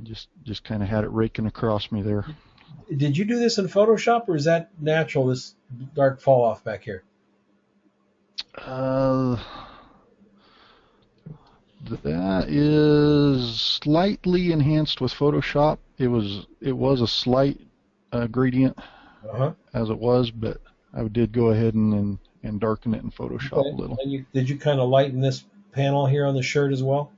Just kind of had it raking across me there. Did you do this in Photoshop, or is that natural, this dark fall off back here? That is slightly enhanced with Photoshop. It was a slight gradient as it was, but I did go ahead and darken it in Photoshop a little. And did you kind of lighten this panel here on the shirt as well?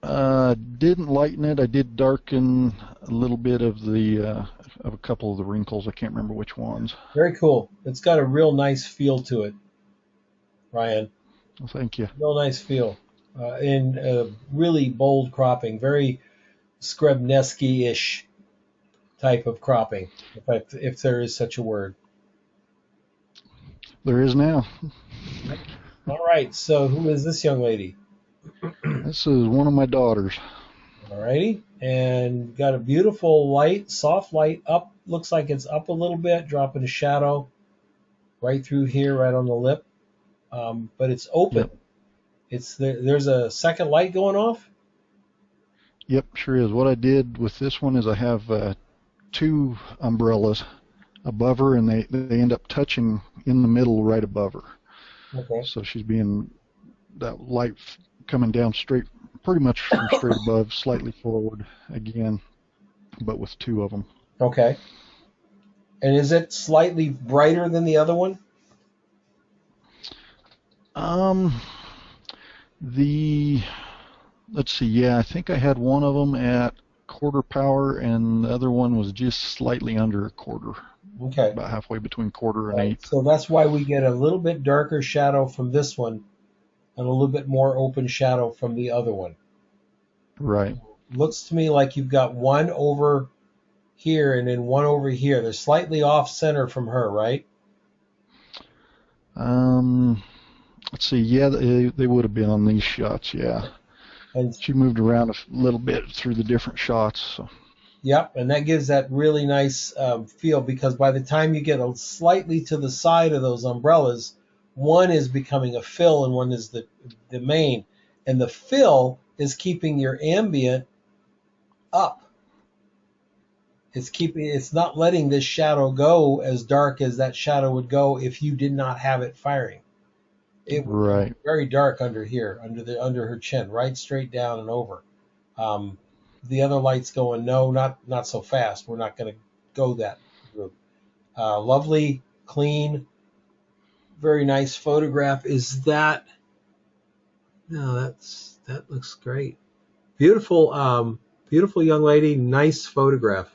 Didn't lighten it. I did darken a little bit of a couple of the wrinkles. I can't remember which ones. Very cool. It's got a real nice feel to it, Ryan. Well, thank you. Real nice feel. And really bold cropping, very Skrebneski-ish type of cropping, if there is such a word. There is now. All right, so who is this young lady? This is one of my daughters. All righty, and got a beautiful light, soft light up. Looks like it's up a little bit, dropping a shadow right through here, right on the lip. But it's open. Yep. There's a second light going off? Yep, sure is. What I did with this one is I have two umbrellas above her, and they end up touching in the middle right above her. Okay. So she's being, that light coming down straight pretty much from straight above, slightly forward again, but with two of them. Okay. And is it slightly brighter than the other one? Let's see, yeah, I think I had one of them at quarter power, and the other one was just slightly under a quarter. Okay. About halfway between quarter and eighth. So that's why we get a little bit darker shadow from this one and a little bit more open shadow from the other one. Right. Looks to me like you've got one over here and then one over here. They're slightly off center from her, right? Let's see, yeah, they would have been on these shots, yeah. And she moved around a little bit through the different shots. So. Yep, and that gives that really nice feel, because by the time you get slightly to the side of those umbrellas, one is becoming a fill and one is the main. And the fill is keeping your ambient up. It's not letting this shadow go as dark as that shadow would go if you did not have it firing. It would be very dark under here, under her chin, right straight down and over. The other light's going, no, not so fast. We're not going to go that route. Lovely, clean, very nice photograph. Is that? No, that looks great. Beautiful, beautiful young lady. Nice photograph.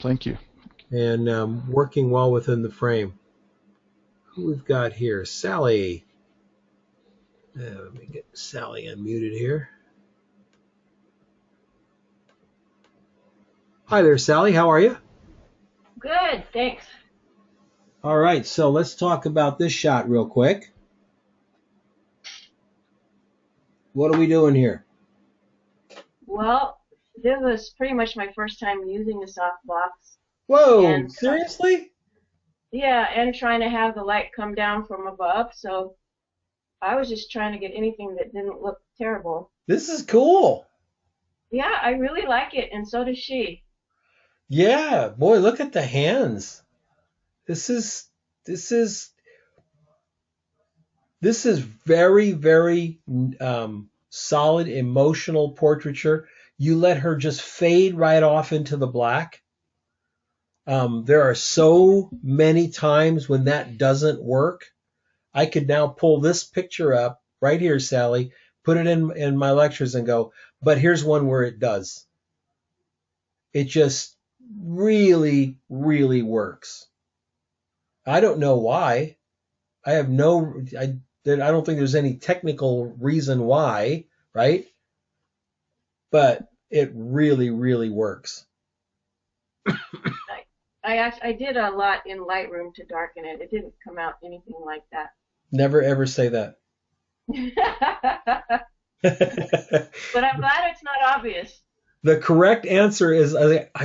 Thank you. And working well within the frame. Who we've got here? Sally. Let me get Sally unmuted here. Hi there, Sally. How are you? Good, thanks. All right, so let's talk about this shot real quick. What are we doing here? Well, this was pretty much my first time using a softbox. Whoa, and, seriously? Yeah, and trying to have the light come down from above, so I was just trying to get anything that didn't look terrible. This is cool. Yeah, I really like it, and so does she. Yeah, boy, look at the hands. This is very, very solid emotional portraiture. You let her just fade right off into the black. There are so many times when that doesn't work. I could now pull this picture up right here, Sally, put it in my lectures and go, but here's one where it does. It just really, really works. I don't know why. I don't think there's any technical reason why, right? But it really, really works. I did a lot in Lightroom to darken it. It didn't come out anything like that. Never ever say that. But I'm glad it's not obvious. The correct answer is,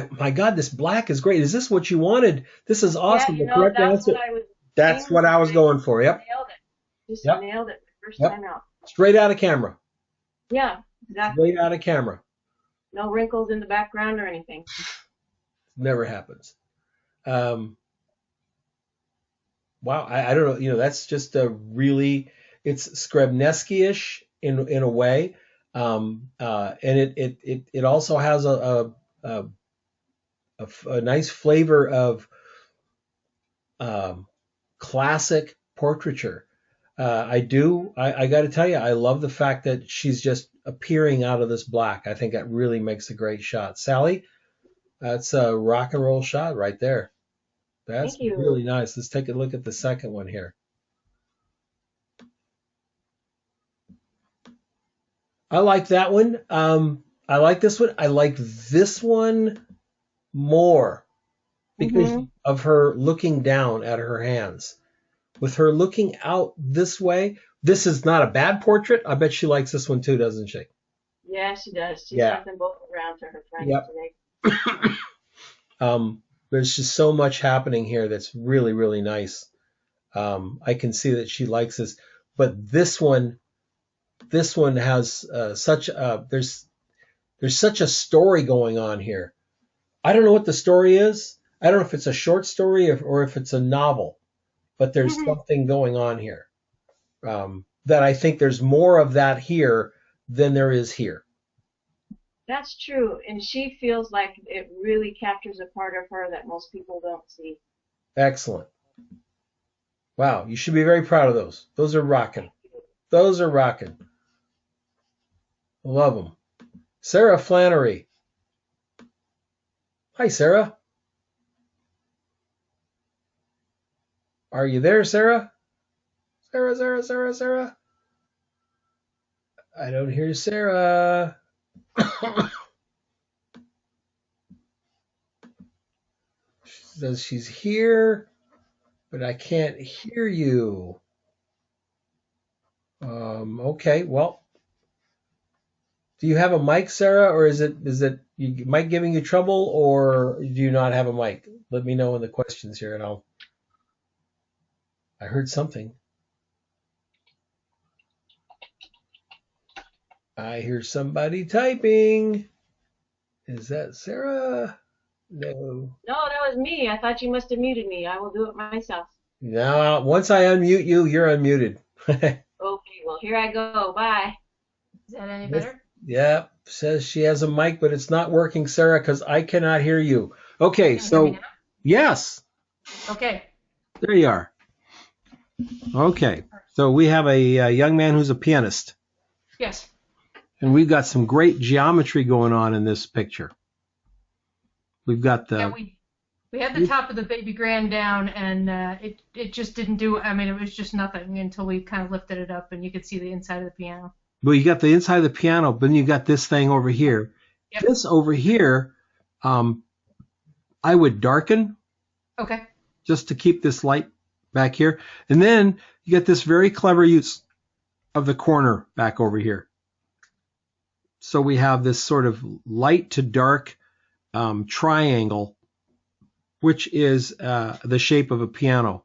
my God, this black is great. Is this what you wanted? This is awesome. Yeah, the correct answer. That's what I was going for. Yep. Nailed it. Just nailed it the first time out. Straight out of camera. Yeah, exactly. Straight out of camera. No wrinkles in the background or anything. Never happens. Wow, I don't know. That's just a really, it's Skrebneski-ish in a way. And it also has a nice flavor of classic portraiture. I got to tell you, I love the fact that she's just appearing out of this black. I think that really makes a great shot. Sally, that's a rock and roll shot right there. That's really nice. Let's take a look at the second one here. I like that one. I like this one. I like this one more because of her looking down at her hands. With her looking out this way, this is not a bad portrait. I bet she likes this one too, doesn't she? Yeah, she does. She sent them both around to her friends today. There's just so much happening here that's really, really nice. I can see that she likes this, but this one has there's such a story going on here. I don't know what the story is. I don't know if it's a short story or if it's a novel, but there's something going on here that I think there's more of that here than there is here. That's true, and she feels like it really captures a part of her that most people don't see. Excellent. Wow, you should be very proud of those. Those are rocking. Those are rocking. Love them. Sarah Flannery. Hi, Sarah. Are you there, Sarah? Sarah. I don't hear Sarah. She says she's here, but I can't hear you. Okay, well, do you have a mic, Sarah, or is it mic giving you trouble, or do you not have a mic? Let me know in the questions here, and I heard something. I hear somebody typing. Is that Sarah? No. No, that was me. I thought you must have muted me. I will do it myself. Now, once I unmute you, you're unmuted. Okay, well, here I go. Bye. Is that any better? Yeah, says she has a mic, but it's not working, Sarah, because I cannot hear you. Okay, so yes. Okay. There you are. Okay, so we have a young man who's a pianist. Yes. And we've got some great geometry going on in this picture. We've got the... Yeah, we had the top of the baby grand down, and it just didn't do... I mean, it was just nothing until we kind of lifted it up, and you could see the inside of the piano. Well, you got the inside of the piano, but then you got this thing over here. Yep. This over here, I would darken. Okay. Just to keep this light back here. And then you get this very clever use of the corner back over here. So we have this sort of light to dark triangle, which is the shape of a piano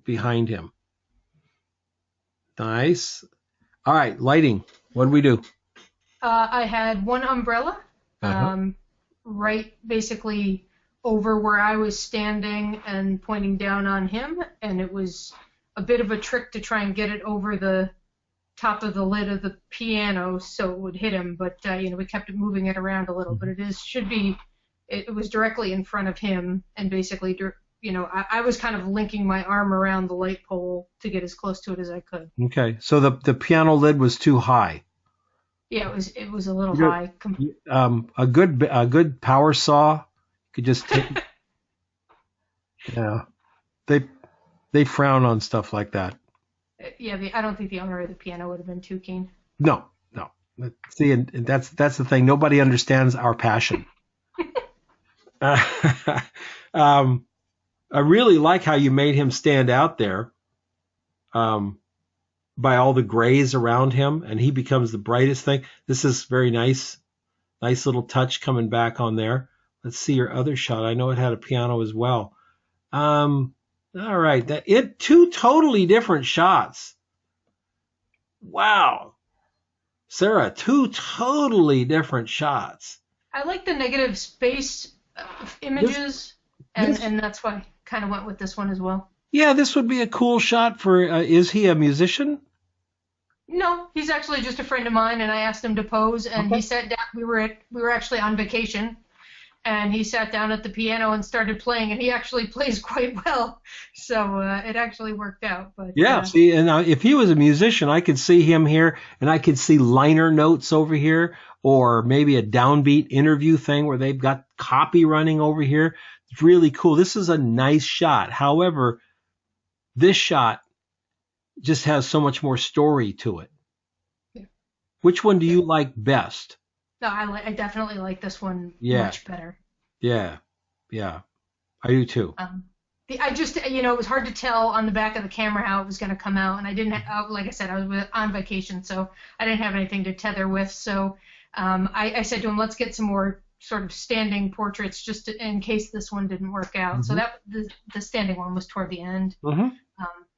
behind him. Nice. All right, lighting. What do we do? I had one umbrella, right basically over where I was standing and pointing down on him, and it was a bit of a trick to try and get it over the top of the lid of the piano so it would hit him, but we kept moving it around a little, but it was directly in front of him, and basically I was kind of linking my arm around the light pole to get as close to it as I could. Okay, so the piano lid was too high. Yeah, it was a little high. A good power saw could just take. Yeah, they frown on stuff like that. Yeah, I don't think the owner of the piano would have been too keen. No. See, and that's the thing. Nobody understands our passion. I really like how you made him stand out there by all the grays around him, and he becomes the brightest thing. This is very nice. Nice little touch coming back on there. Let's see your other shot. I know it had a piano as well. All right. Two totally different shots. Wow. Sarah, two totally different shots. I like the negative space images, and that's why I kind of went with this one as well. Yeah, this would be a cool shot for, is he a musician? No, he's actually just a friend of mine, and I asked him to pose, and he sat down. We were actually on vacation, and he sat down at the piano and started playing, and he actually plays quite well, so it actually worked out. But yeah, see, and if he was a musician, I could see him here, and I could see liner notes over here, or maybe a downbeat interview thing where they've got copy running over here. It's really cool. This is a nice shot. However, this shot just has so much more story to it. Yeah. Which one do you like best? No, I definitely like this one much better. Yeah, I do too. I just, it was hard to tell on the back of the camera how it was going to come out, and I didn't, like I said, I was on vacation, so I didn't have anything to tether with. So I said to him, let's get some more sort of standing portraits just in case this one didn't work out. Mm-hmm. So that the standing one was toward the end. Mm-hmm.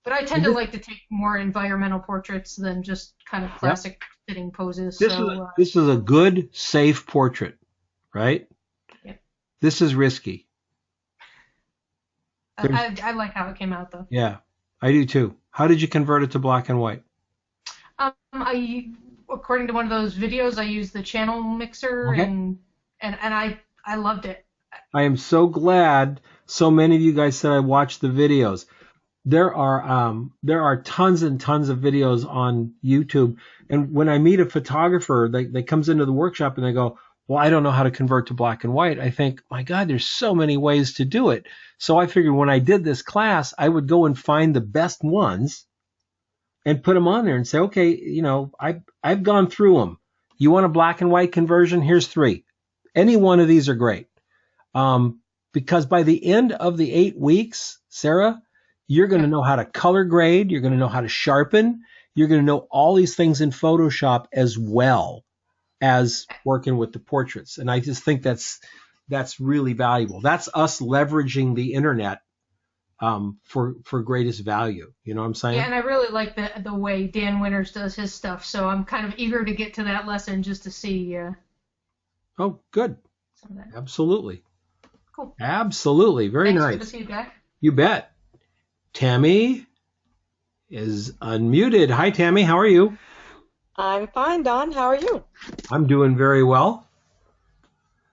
But I tend to like to take more environmental portraits than just kind of classic sitting poses. This is a good, safe portrait, right? Yeah. This is risky. I like how it came out, though. Yeah, I do too. How did you convert it to black and white? I according to one of those videos, I used the channel mixer, Okay. and I loved it. I am so glad so many of you guys said I watched the videos. There are tons and tons of videos on YouTube, and when I meet a photographer, they comes into the workshop and they go, well, I don't know how to convert to black and white. I think, my God, there's so many ways to do it. So I figured when I did this class, I would go and find the best ones and put them on there and say, okay, I've gone through them. You want a black and white conversion? Here's 3. Any one of these are great. Because by the end of the 8 weeks, Sarah, you're going to know how to color grade. You're going to know how to sharpen. You're going to know all these things in Photoshop as well as working with the portraits. And I just think that's really valuable. That's us leveraging the internet for greatest value. You know what I'm saying? Yeah, and I really like the way Dan Winters does his stuff. So I'm kind of eager to get to that lesson just to see. Oh, good. Some of that. Absolutely. Cool. Absolutely. Very Thanks, nice. Good to see you back. You bet. Tammy is unmuted. Hi, Tammy. How are you? I'm fine, Don. How are you? I'm doing very well.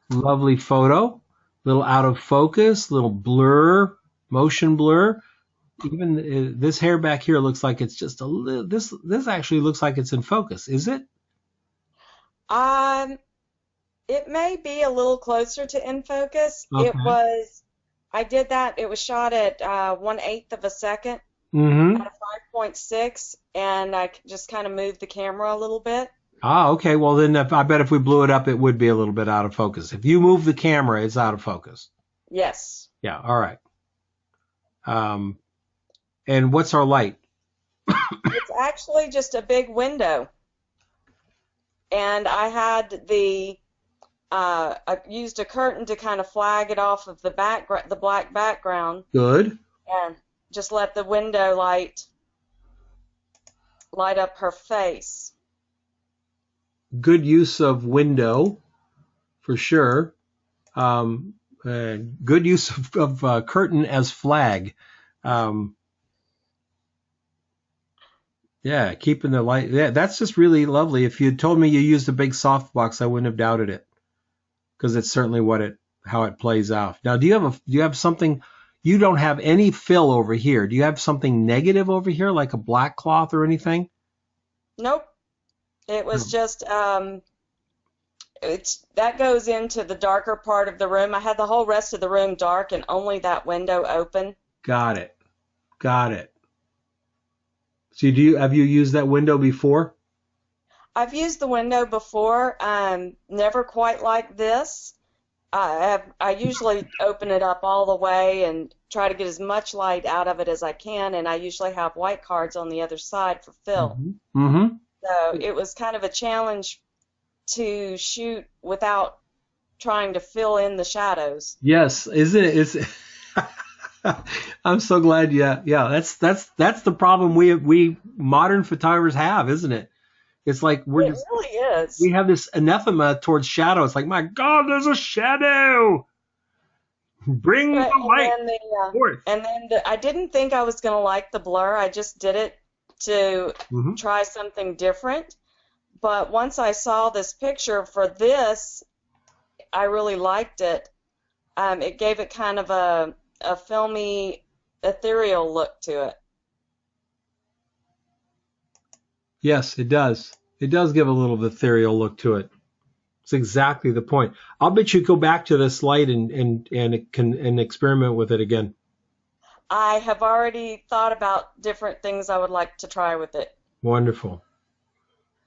Lovely photo. Little out of focus, little blur, motion blur. Even this hair back here looks like it's just a little. This actually looks like it's in focus. Is it? It may be a little closer to in focus. Okay. I did that. It was shot at 1/8 of a second Mm-hmm. at a 5.6, and I just kind of moved the camera a little bit. Ah, okay. Well, then I bet if we blew it up, it would be a little bit out of focus. If you move the camera, it's out of focus. Yes. Yeah. All right. And what's our light? It's actually just a big window, and I had I used a curtain to kind of flag it off of the black background. Good. And just let the window light up her face. Good use of window, for sure. Good use of curtain as flag. Yeah, keeping the light. Yeah, that's just really lovely. If you told me you used a big softbox, I wouldn't have doubted it, because it's certainly how it plays out. Now, do you have something? You don't have any fill over here. Do you have something negative over here, like a black cloth or anything? Nope. It was just that goes into the darker part of the room. I had the whole rest of the room dark and only that window open. Got it. So have you used that window before? I've used the window before, never quite like this. I usually open it up all the way and try to get as much light out of it as I can, and I usually have white cards on the other side for fill. Mm-hmm. So it was kind of a challenge to shoot without trying to fill in the shadows. Yes, isn't it? It's I'm so glad. Yeah. That's the problem we modern photographers have, isn't it? It's like It really is. we have this anathema towards shadow. It's like, my God, there's a shadow. Bring the light forth. And then I didn't think I was going to like the blur. I just did it to try something different. But once I saw this picture for this, I really liked it. It gave it kind of a filmy, ethereal look to it. Yes, it does. It does give a little ethereal look to it. It's exactly the point. I'll bet you go back to this light and experiment with it again. I have already thought about different things I would like to try with it. Wonderful.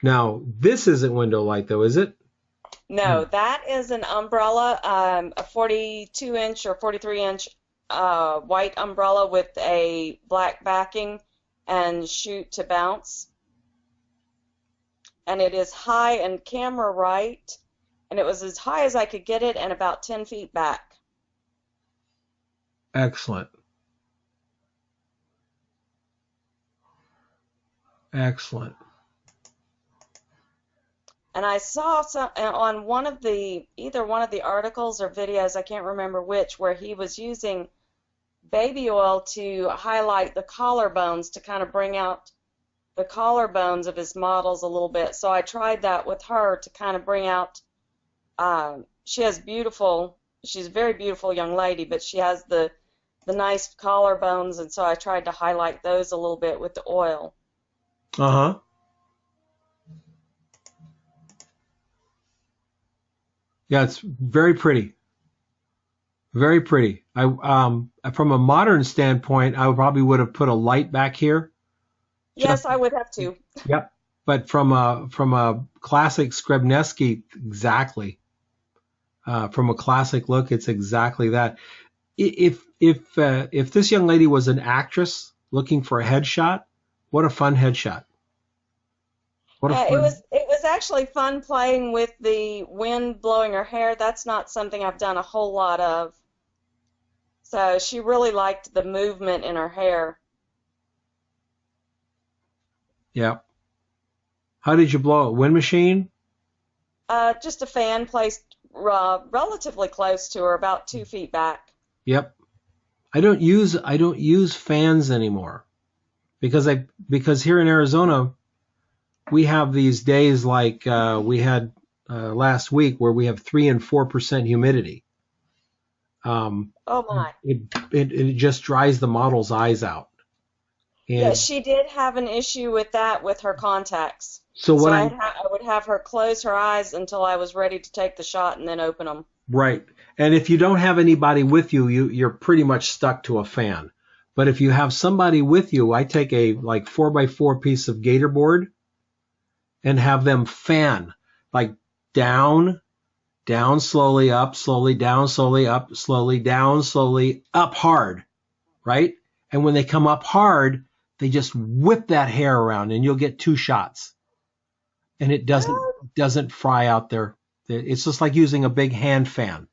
Now, this isn't window light, though, is it? No, that is an umbrella, a 42-inch or 43-inch white umbrella with a black backing and shoot to bounce. And it is high and camera right, and it was as high as I could get it and about 10 feet back. Excellent. Excellent. And I saw some on either one of the articles or videos, I can't remember which, where he was using baby oil to highlight the collarbones to kind of bring out the collarbones of his models a little bit. So I tried that with her to kind of bring out, she's a very beautiful young lady, but she has the nice collarbones, and so I tried to highlight those a little bit with the oil. Uh-huh. Yeah, it's very pretty. Very pretty. From a modern standpoint, I probably would have put a light back here. Yes, I would have to. Yep. But from a classic Skrebneski, exactly. From a classic look, it's exactly that. If this young lady was an actress looking for a headshot, what a fun headshot. It was actually fun playing with the wind blowing her hair. That's not something I've done a whole lot of. So she really liked the movement in her hair. Yeah. How did you blow it? Wind machine? Just a fan placed relatively close to her, about 2 feet back. Yep. I don't use fans anymore because here in Arizona we have these days like we had last week where we have 3 and 4% humidity. Oh my! It just dries the model's eyes out. And yeah, she did have an issue with that with her contacts. So I would have her close her eyes until I was ready to take the shot and then open them. Right. And if you don't have anybody with you, you're pretty much stuck to a fan. But if you have somebody with you, I take a like 4x4 piece of gator board and have them fan like down, slowly, up, slowly, down, slowly, up, slowly, down, slowly, up hard, right? And when they come up hard, they just whip that hair around and you'll get 2 shots. And it doesn't fry out there. It's just like using a big hand fan.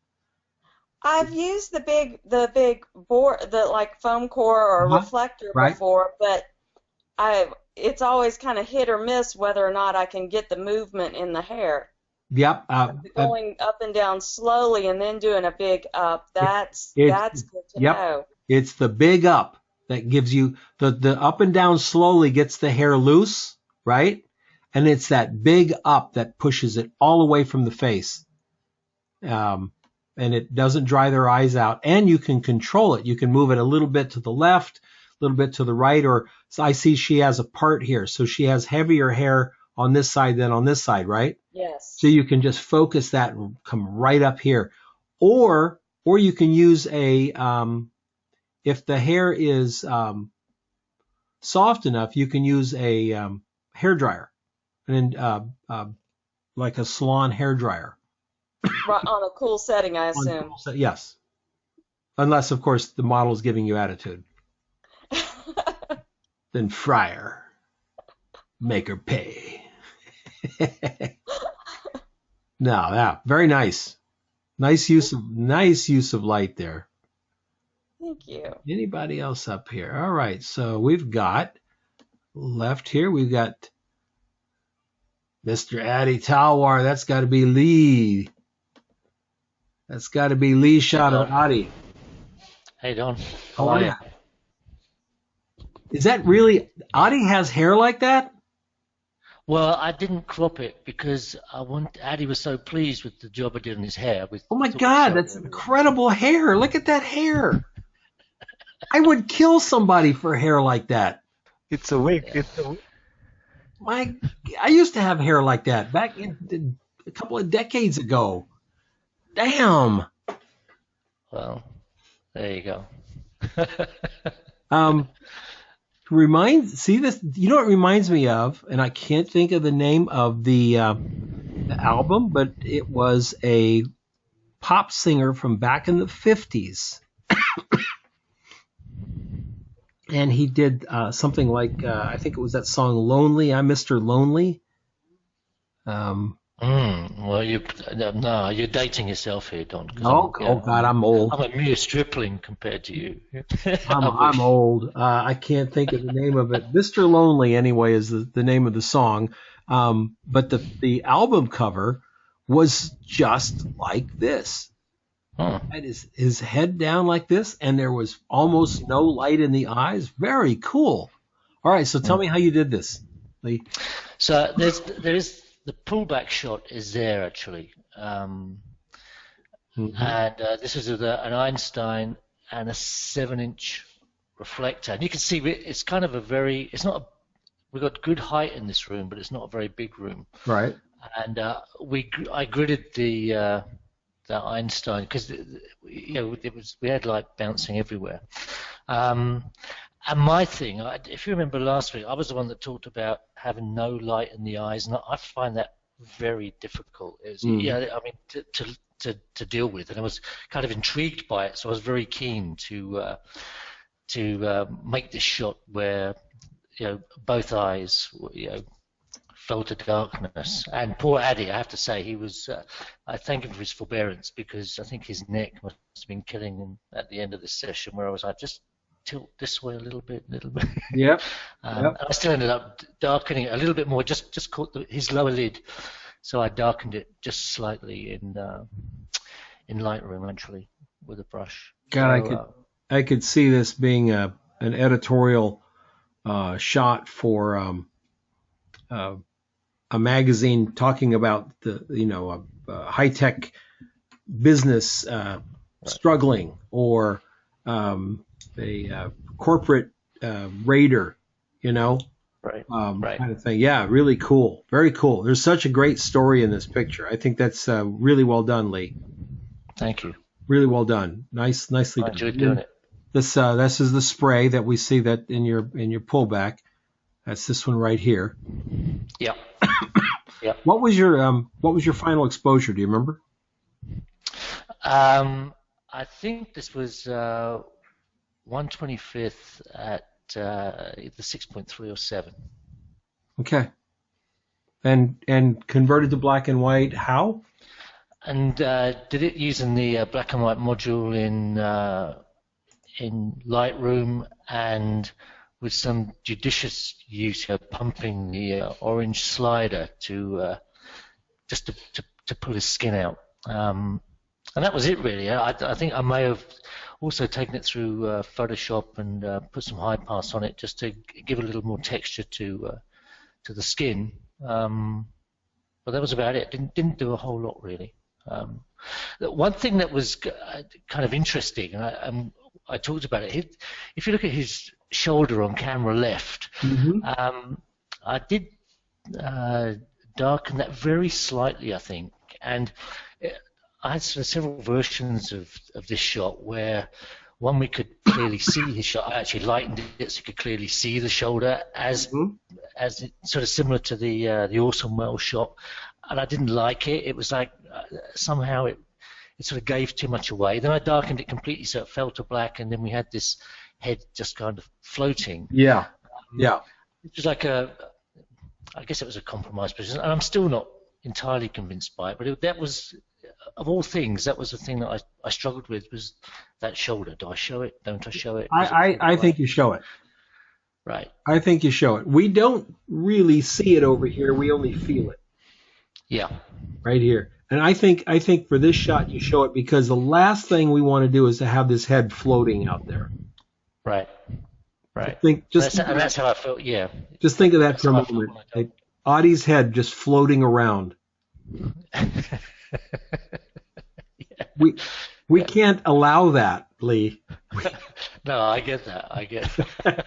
I've used the big board, the like foam core or reflector before, but it's always kind of hit or miss whether or not I can get the movement in the hair. Yep. Going up and down slowly and then doing a big up. That's good to know. It's the big up that gives you the up and down slowly gets the hair loose, right? And it's that big up that pushes it all away from the face. And it doesn't dry their eyes out. And you can control it. You can move it a little bit to the left, a little bit to the right. So I see she has a part here. So she has heavier hair on this side than on this side, right? Yes. So you can just focus that and come right up here. Or you can use if the hair is soft enough, you can use a hair dryer. And like a salon hair dryer. Right, on a cool setting, I assume. Yes. Unless, of course, the model is giving you attitude. Then fryer. Make her pay. No, yeah, very nice. Nice use of light there. Thank you. Anybody else up here? All right, so we've got left here, we've got Mr. Addy Talwar. That's got to be Lee. That's got to be Lee shot of Addy. Hey, Don. How are you? Is that really Addy has hair like that? Well, I didn't crop it because Addy was so pleased with the job I did on his hair. Oh my God, that's incredible hair! Look at that hair. I would kill somebody for hair like that. It's a wig. Yeah. It's a wig. I used to have hair like that back in a couple of decades ago. Damn. Well, there you go. See this? You know what it reminds me of, and I can't think of the name of the album, but it was a pop singer from back in the 50s. And he did something like, I think it was that song "Lonely." I'm Mr. Lonely. Well, you're dating yourself here, Don. Oh God, I'm old. I'm a mere stripling compared to you. I'm old. I can't think of the name of it. Mr. Lonely, anyway, is the name of the song. But the album cover was just like this. Huh. Had his head down like this, and there was almost no light in the eyes. Very cool. All right, so tell me how you did this. Lee? So there is the pullback shot is there actually, and this is with an Einstein and a 7-inch reflector, and you can see it's kind of it's not we've got good height in this room, but it's not a very big room. Right. And I gridded the Einstein because we had light bouncing everywhere. And my thing, if you remember last week, I was the one that talked about having no light in the eyes, and I find that very difficult. I mean, to deal with, and I was kind of intrigued by it, so I was very keen to make this shot where both eyes fell to darkness. And poor Addy, I have to say, he was. I thank him for his forbearance, because I think his neck must have been killing him at the end of the session, where I was like, just tilt this way a little bit. Yep. I still ended up darkening it a little bit more, just caught his lower lid, so I darkened it just slightly in Lightroom actually with a brush. God, so, I could see this being an editorial shot for a magazine talking about the high tech business struggling, or a corporate raider, right. kind of thing. Yeah, really cool, very cool. There's such a great story in this picture. I think that's really well done, Lee. Thank you. Really well done. Nicely done. I enjoyed doing it. This is the spray that we see that in your pullback. That's this one right here. Yeah. Yeah. What was your final exposure? Do you remember? I think this was 1/25th at either 6.3 or 7. Okay. And converted to black and white. How? And did it using the black and white module in Lightroom, and with some judicious use, pumping the orange slider to just to pull his skin out. And that was it really. I think I may have also taken it through Photoshop and put some high pass on it just to give a little more texture to the skin. But that was about it. Didn't do a whole lot really. One thing that was kind of interesting, and I talked about it. If you look at his shoulder on camera left, I did darken that very slightly, I think, and I had sort of several versions of this shot where one we could clearly see his shot. I actually lightened it so you could clearly see the shoulder as it, sort of similar to the Awesome Well shot, and I didn't like it. It was like somehow it sort of gave too much away. Then I darkened it completely so it fell to black, and then we had this head just kind of floating. Yeah, yeah. It was like I guess it was a compromise position, and I'm still not entirely convinced by it. But that was, of all things, that was the thing that I struggled with, was that shoulder. Do I show it? Don't I show it? I think you show it. Right. I think you show it. We don't really see it over here. We only feel it. Yeah. Right here. And I think for this shot you show it, because the last thing we want to do is to have this head floating out there. Right. Right. That's how I felt. Yeah. Just think of that for a moment. Like Audie's head just floating around. We can't allow that, Lee. No, I get that.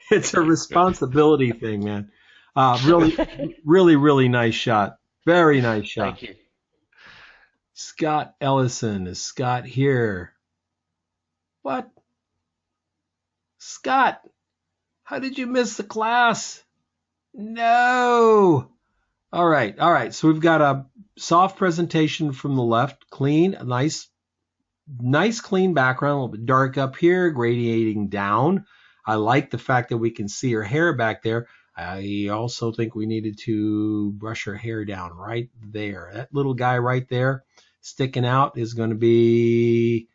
It's a responsibility thing, man. Really nice shot. Very nice shot. Thank you. Scott Ellison. Is Scott here? What? Scott, how did you miss the class? No. All right. So we've got a soft presentation from the left, clean, a nice clean background, a little bit dark up here, gradiating down. I like the fact that we can see her hair back there. I also think we needed to brush her hair down right there. That little guy right there sticking out is going to be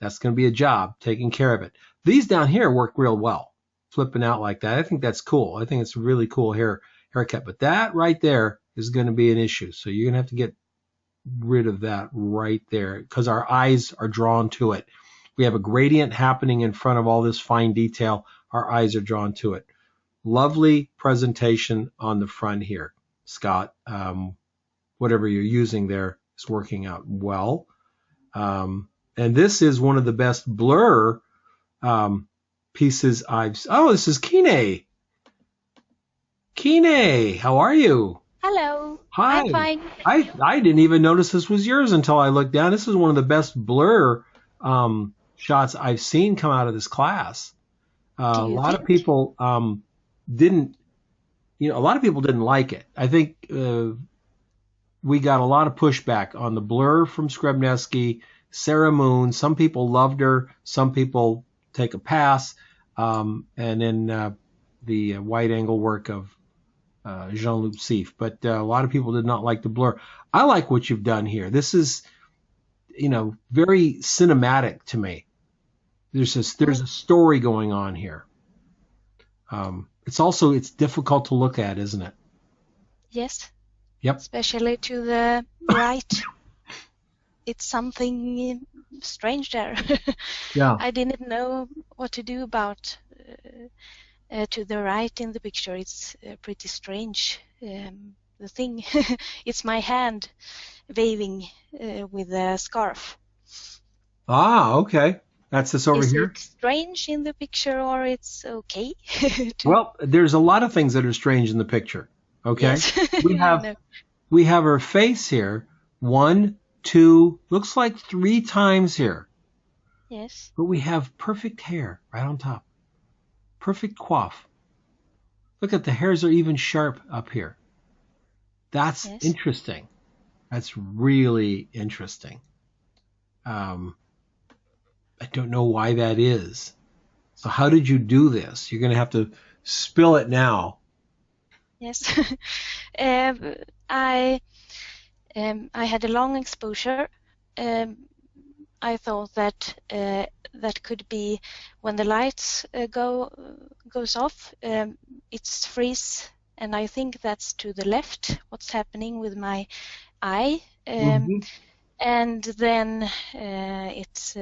a job, taking care of it. These down here work real well, flipping out like that. I think that's cool. I think it's a really cool haircut. But that right there is going to be an issue. So you're going to have to get rid of that right there, because our eyes are drawn to it. We have a gradient happening in front of all this fine detail. our eyes are drawn to it. Lovely presentation on the front here, Scott. Whatever you're using there is working out well. And this is one of the best blur pieces oh, this is Kine. Kine, how are you? Hello. Hi. I'm fine. I didn't even notice this was yours until I looked down. This is one of the best blur shots I've seen come out of this class. A lot of people didn't like it. I think we got a lot of pushback on the blur from Skrebneski, Sarah Moon. Some people loved her. Some people take a pass. And then the wide angle work of Jean-Luc Sieff. But a lot of people did not like the blur. I like what you've done here. This is, very cinematic to me. There's a story going on here. It's difficult to look at, isn't it? Yes. Yep. Especially to the right. It's something strange there. Yeah. I didn't know what to do about to the right in the picture. It's pretty strange. The thing, it's my hand waving with a scarf. Ah, okay. That's this over here? Is it strange in the picture or it's okay? Well, there's a lot of things that are strange in the picture. Okay. Yes. We have her face here. 1, 2, looks like 3 times here. Yes. But we have perfect hair right on top. Perfect coif. Look at the hairs are even sharp up here. That's interesting. That's really interesting. I don't know why that is. So how did you do this? You're going to have to spill it now. Yes. I had a long exposure. I thought that that could be when the lights goes off, it's freeze, and I think that's to the left. What's happening with my eye? And then it's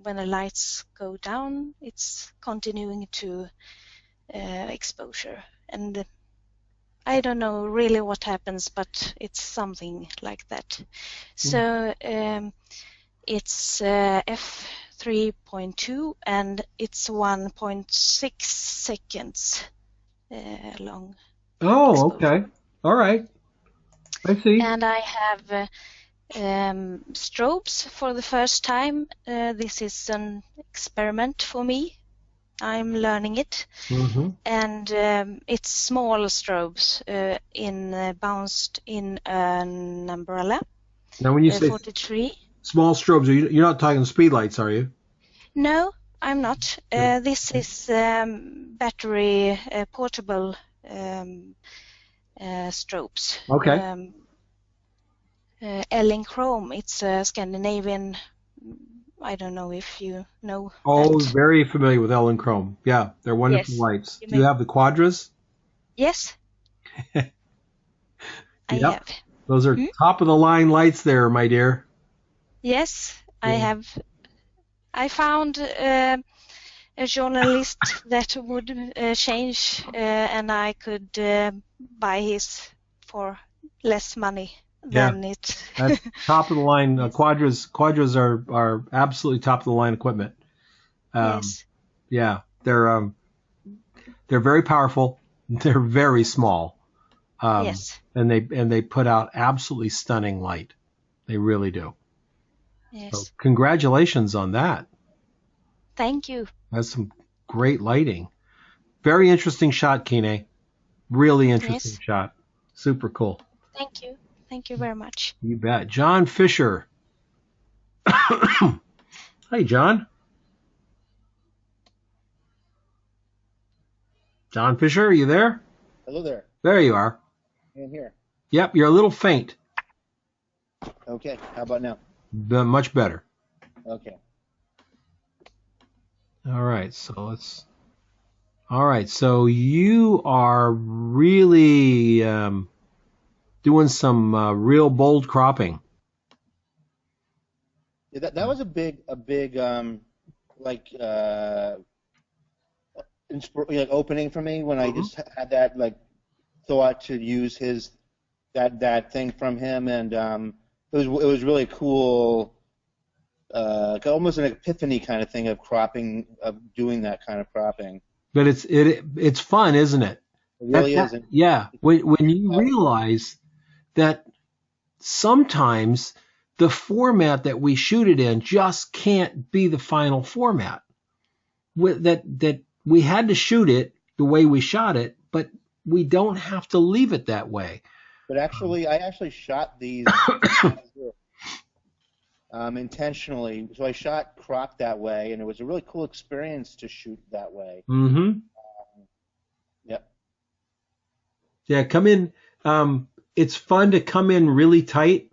when the lights go down, it's continuing to exposure, and I don't know really what happens, but it's something like that. So it's f3.2 and it's 1.6 seconds long. Oh, okay. All right. I see. And I have strobes for the first time. This is an experiment for me. I'm learning it. And it's small strobes bounced in an umbrella. Now, when you say 43. Small strobes, you're not talking speed lights, are you? No, I'm not. This is battery portable strobes. Okay. Ellen Chrome, it's a Scandinavian, I don't know if you know. Oh, that. Very familiar with Ellen Chrome. Yeah, they're wonderful lights. Do you have the Quadras? Yes. I have. Those are top of the line lights there, my dear. Yes, I have. I found a journalist that would change, and I could buy his for less money than it. That's top of the line. Quadras are absolutely top of the line equipment. Yes. Yeah, they're very powerful. They're very small. Yes. And they put out absolutely stunning light. They really do. Yes. So congratulations on that. Thank you. That's some great lighting. Very interesting shot, Kine. Really interesting shot. Super cool. Thank you. Thank you very much. You bet. John Fisher. Hey, John. John Fisher, are you there? Hello there. There you are. I'm here. Yep, you're a little faint. Okay, how about now? Much better. Okay. All right, so you are really doing some real bold cropping. Yeah, that was a big like opening for me when I just had that like thought to use that thing from him, and it was really cool, almost an epiphany kind of thing of cropping, of doing that kind of cropping. But it's fun, isn't it? It really is. Yeah. When you realize that sometimes the format that we shoot it in just can't be the final format. That we had to shoot it the way we shot it, but we don't have to leave it that way. But actually, I actually shot these intentionally. So I shot cropped that way, and it was a really cool experience to shoot that way. Mm-hmm. Yep. Yeah, come in. It's fun to come in really tight,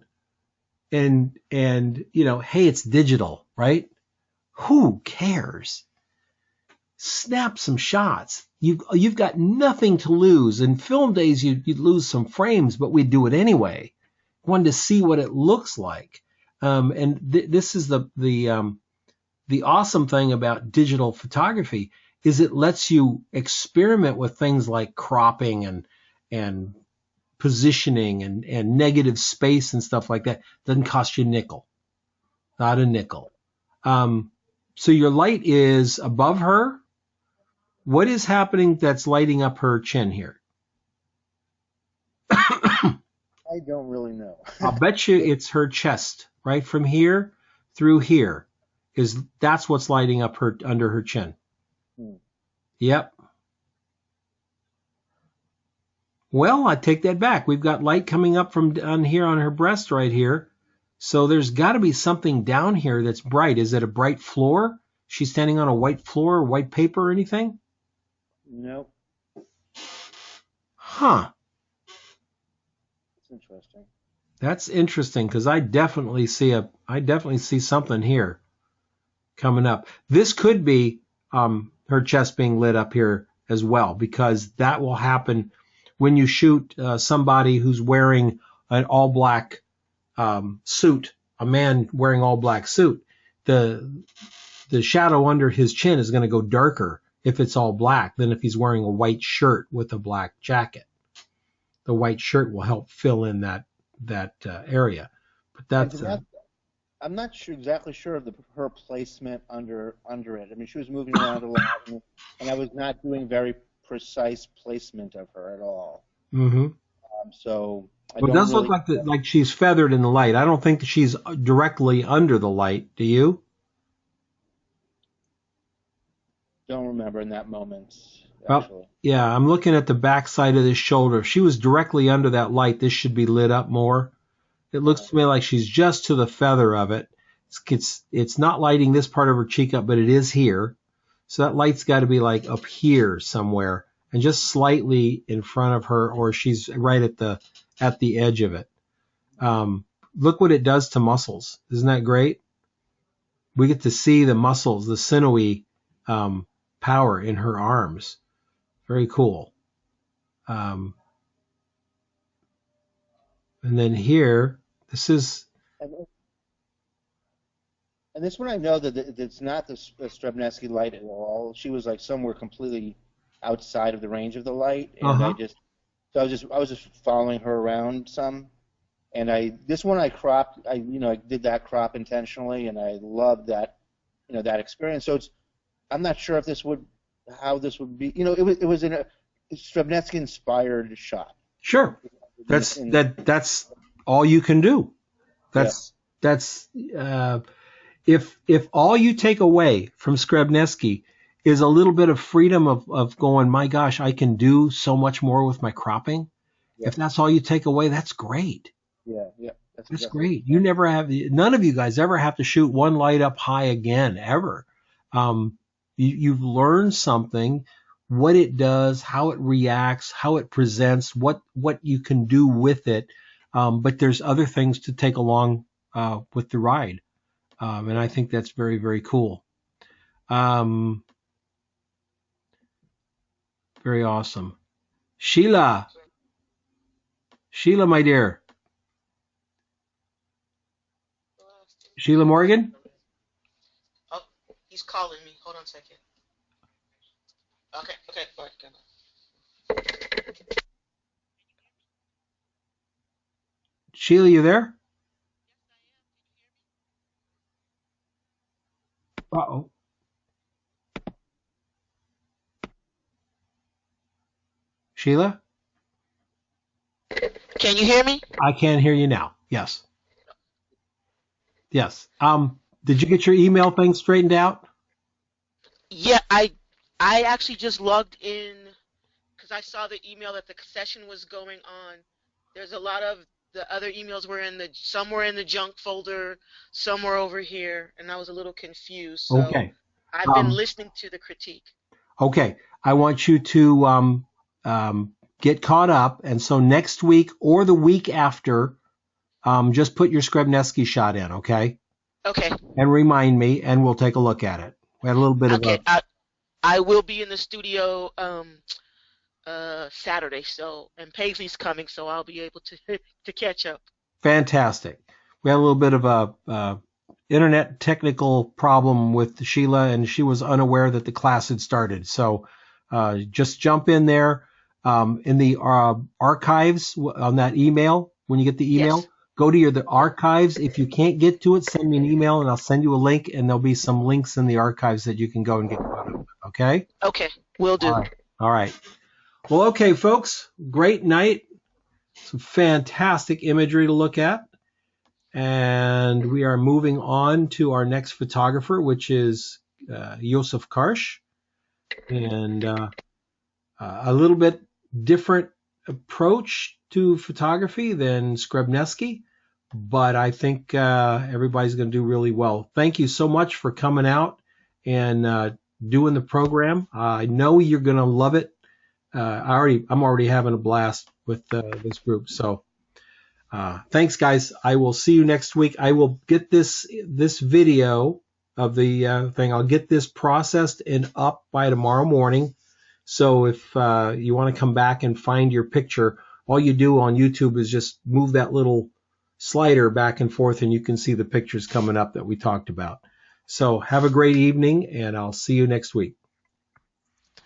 and hey, it's digital, right? Who cares? Snap some shots. You've got nothing to lose. In film days, you'd lose some frames, but we'd do it anyway. Wanted to see what it looks like. This is the awesome thing about digital photography is it lets you experiment with things like cropping and positioning and negative space and stuff like that. Doesn't cost you a nickel, not a nickel. So your light is above her. What is happening that's lighting up her chin here? I don't really know. I'll bet you it's her chest, right from here through here. That's what's lighting up her under her chin. Yep. Well, I take that back. We've got light coming up from down here on her breast right here. So there's got to be something down here that's bright. Is it a bright floor? She's standing on a white floor, white paper or anything? Nope. Huh. That's interesting. That's interesting because I definitely see something here coming up. This could be her chest being lit up here as well, because that will happen when you shoot somebody who's wearing an all black suit, a man wearing all black suit. The shadow under his chin is going to go darker if it's all black than if he's wearing a white shirt with a black jacket. The white shirt will help fill in that area. But that's I'm not exactly sure of her placement under it. I mean, she was moving around a lot, and I was not doing very precise placement of her at all. Mm-hmm. So it does look like she's feathered in the light. I don't think that she's directly under the light. Do you? Don't remember in that moment. Well, yeah, I'm looking at the back side of this shoulder. If she was directly under that light, this should be lit up more. It looks to me like she's just to the feather of it. It's not lighting this part of her cheek up, but it is here. So that light's got to be like up here somewhere and just slightly in front of her, or she's right at the edge of it. Look what it does to muscles. Isn't that great? We get to see the muscles, the sinewy power in her arms. Very cool. And then here, this is... And this one I know that it's not the Skrebneski light at all. She was like somewhere completely outside of the range of the light, and I was just following her around some. And this one I cropped. I did that crop intentionally, and I loved that that experience. So I'm not sure if how this would be. It was in a Skrebneski inspired shot. Sure, that's all you can do. That's if all you take away from Skrebneski is a little bit of freedom of going, my gosh, I can do so much more with my cropping. Yeah. If that's all you take away, that's great. Yeah. That's great. You none of you guys ever have to shoot one light up high again, ever. You've learned something, what it does, how it reacts, how it presents, what you can do with it. But there's other things to take along with the ride. And I think that's very, very cool. Very awesome. Sheila, my dear. Sheila Morgan? Oh, he's calling me. Hold on a second. Okay. Bye. Sheila, you there? Uh-oh. Sheila? Can you hear me? I can hear you now. Yes. Yes. Did you get your email thing straightened out? Yeah, I actually just logged in because I saw the email that the session was going on. There's a lot of the other emails were some were in the junk folder, some were over here, and I was a little confused. So Okay. I've been listening to the critique. Okay. I want you to get caught up, and so next week or the week after, just put your Skrebneski shot in, okay? Okay. And remind me, and we'll take a look at it. We had a little bit of I will be in the studio Saturday, and Paisley's coming, so I'll be able to catch up. Fantastic. We had a little bit of a internet technical problem with Sheila, and she was unaware that the class had started. So just jump in there in the archives on that email. When you get the email, yes. Go to the archives. If you can't get to it, send me an email, and I'll send you a link, and there'll be some links in the archives that you can go and get caught up. Okay? Okay, will do. All right. Well, okay, folks. Great night. Some fantastic imagery to look at. And we are moving on to our next photographer, which is Josef Karsh. And a little bit different approach to photography than Skrebneski, but I think everybody's going to do really well. Thank you so much for coming out and doing the program. I know you're going to love it. I'm already having a blast with this group. So thanks, guys. I will see you next week. I will get this video of the thing. I'll get this processed and up by tomorrow morning. So if you want to come back and find your picture, all you do on YouTube is just move that little slider back and forth, and you can see the pictures coming up that we talked about. So have a great evening, and I'll see you next week.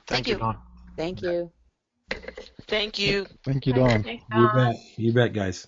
Thank you, Don. Thank you. Thank you. Thank you, Don. You bet, guys.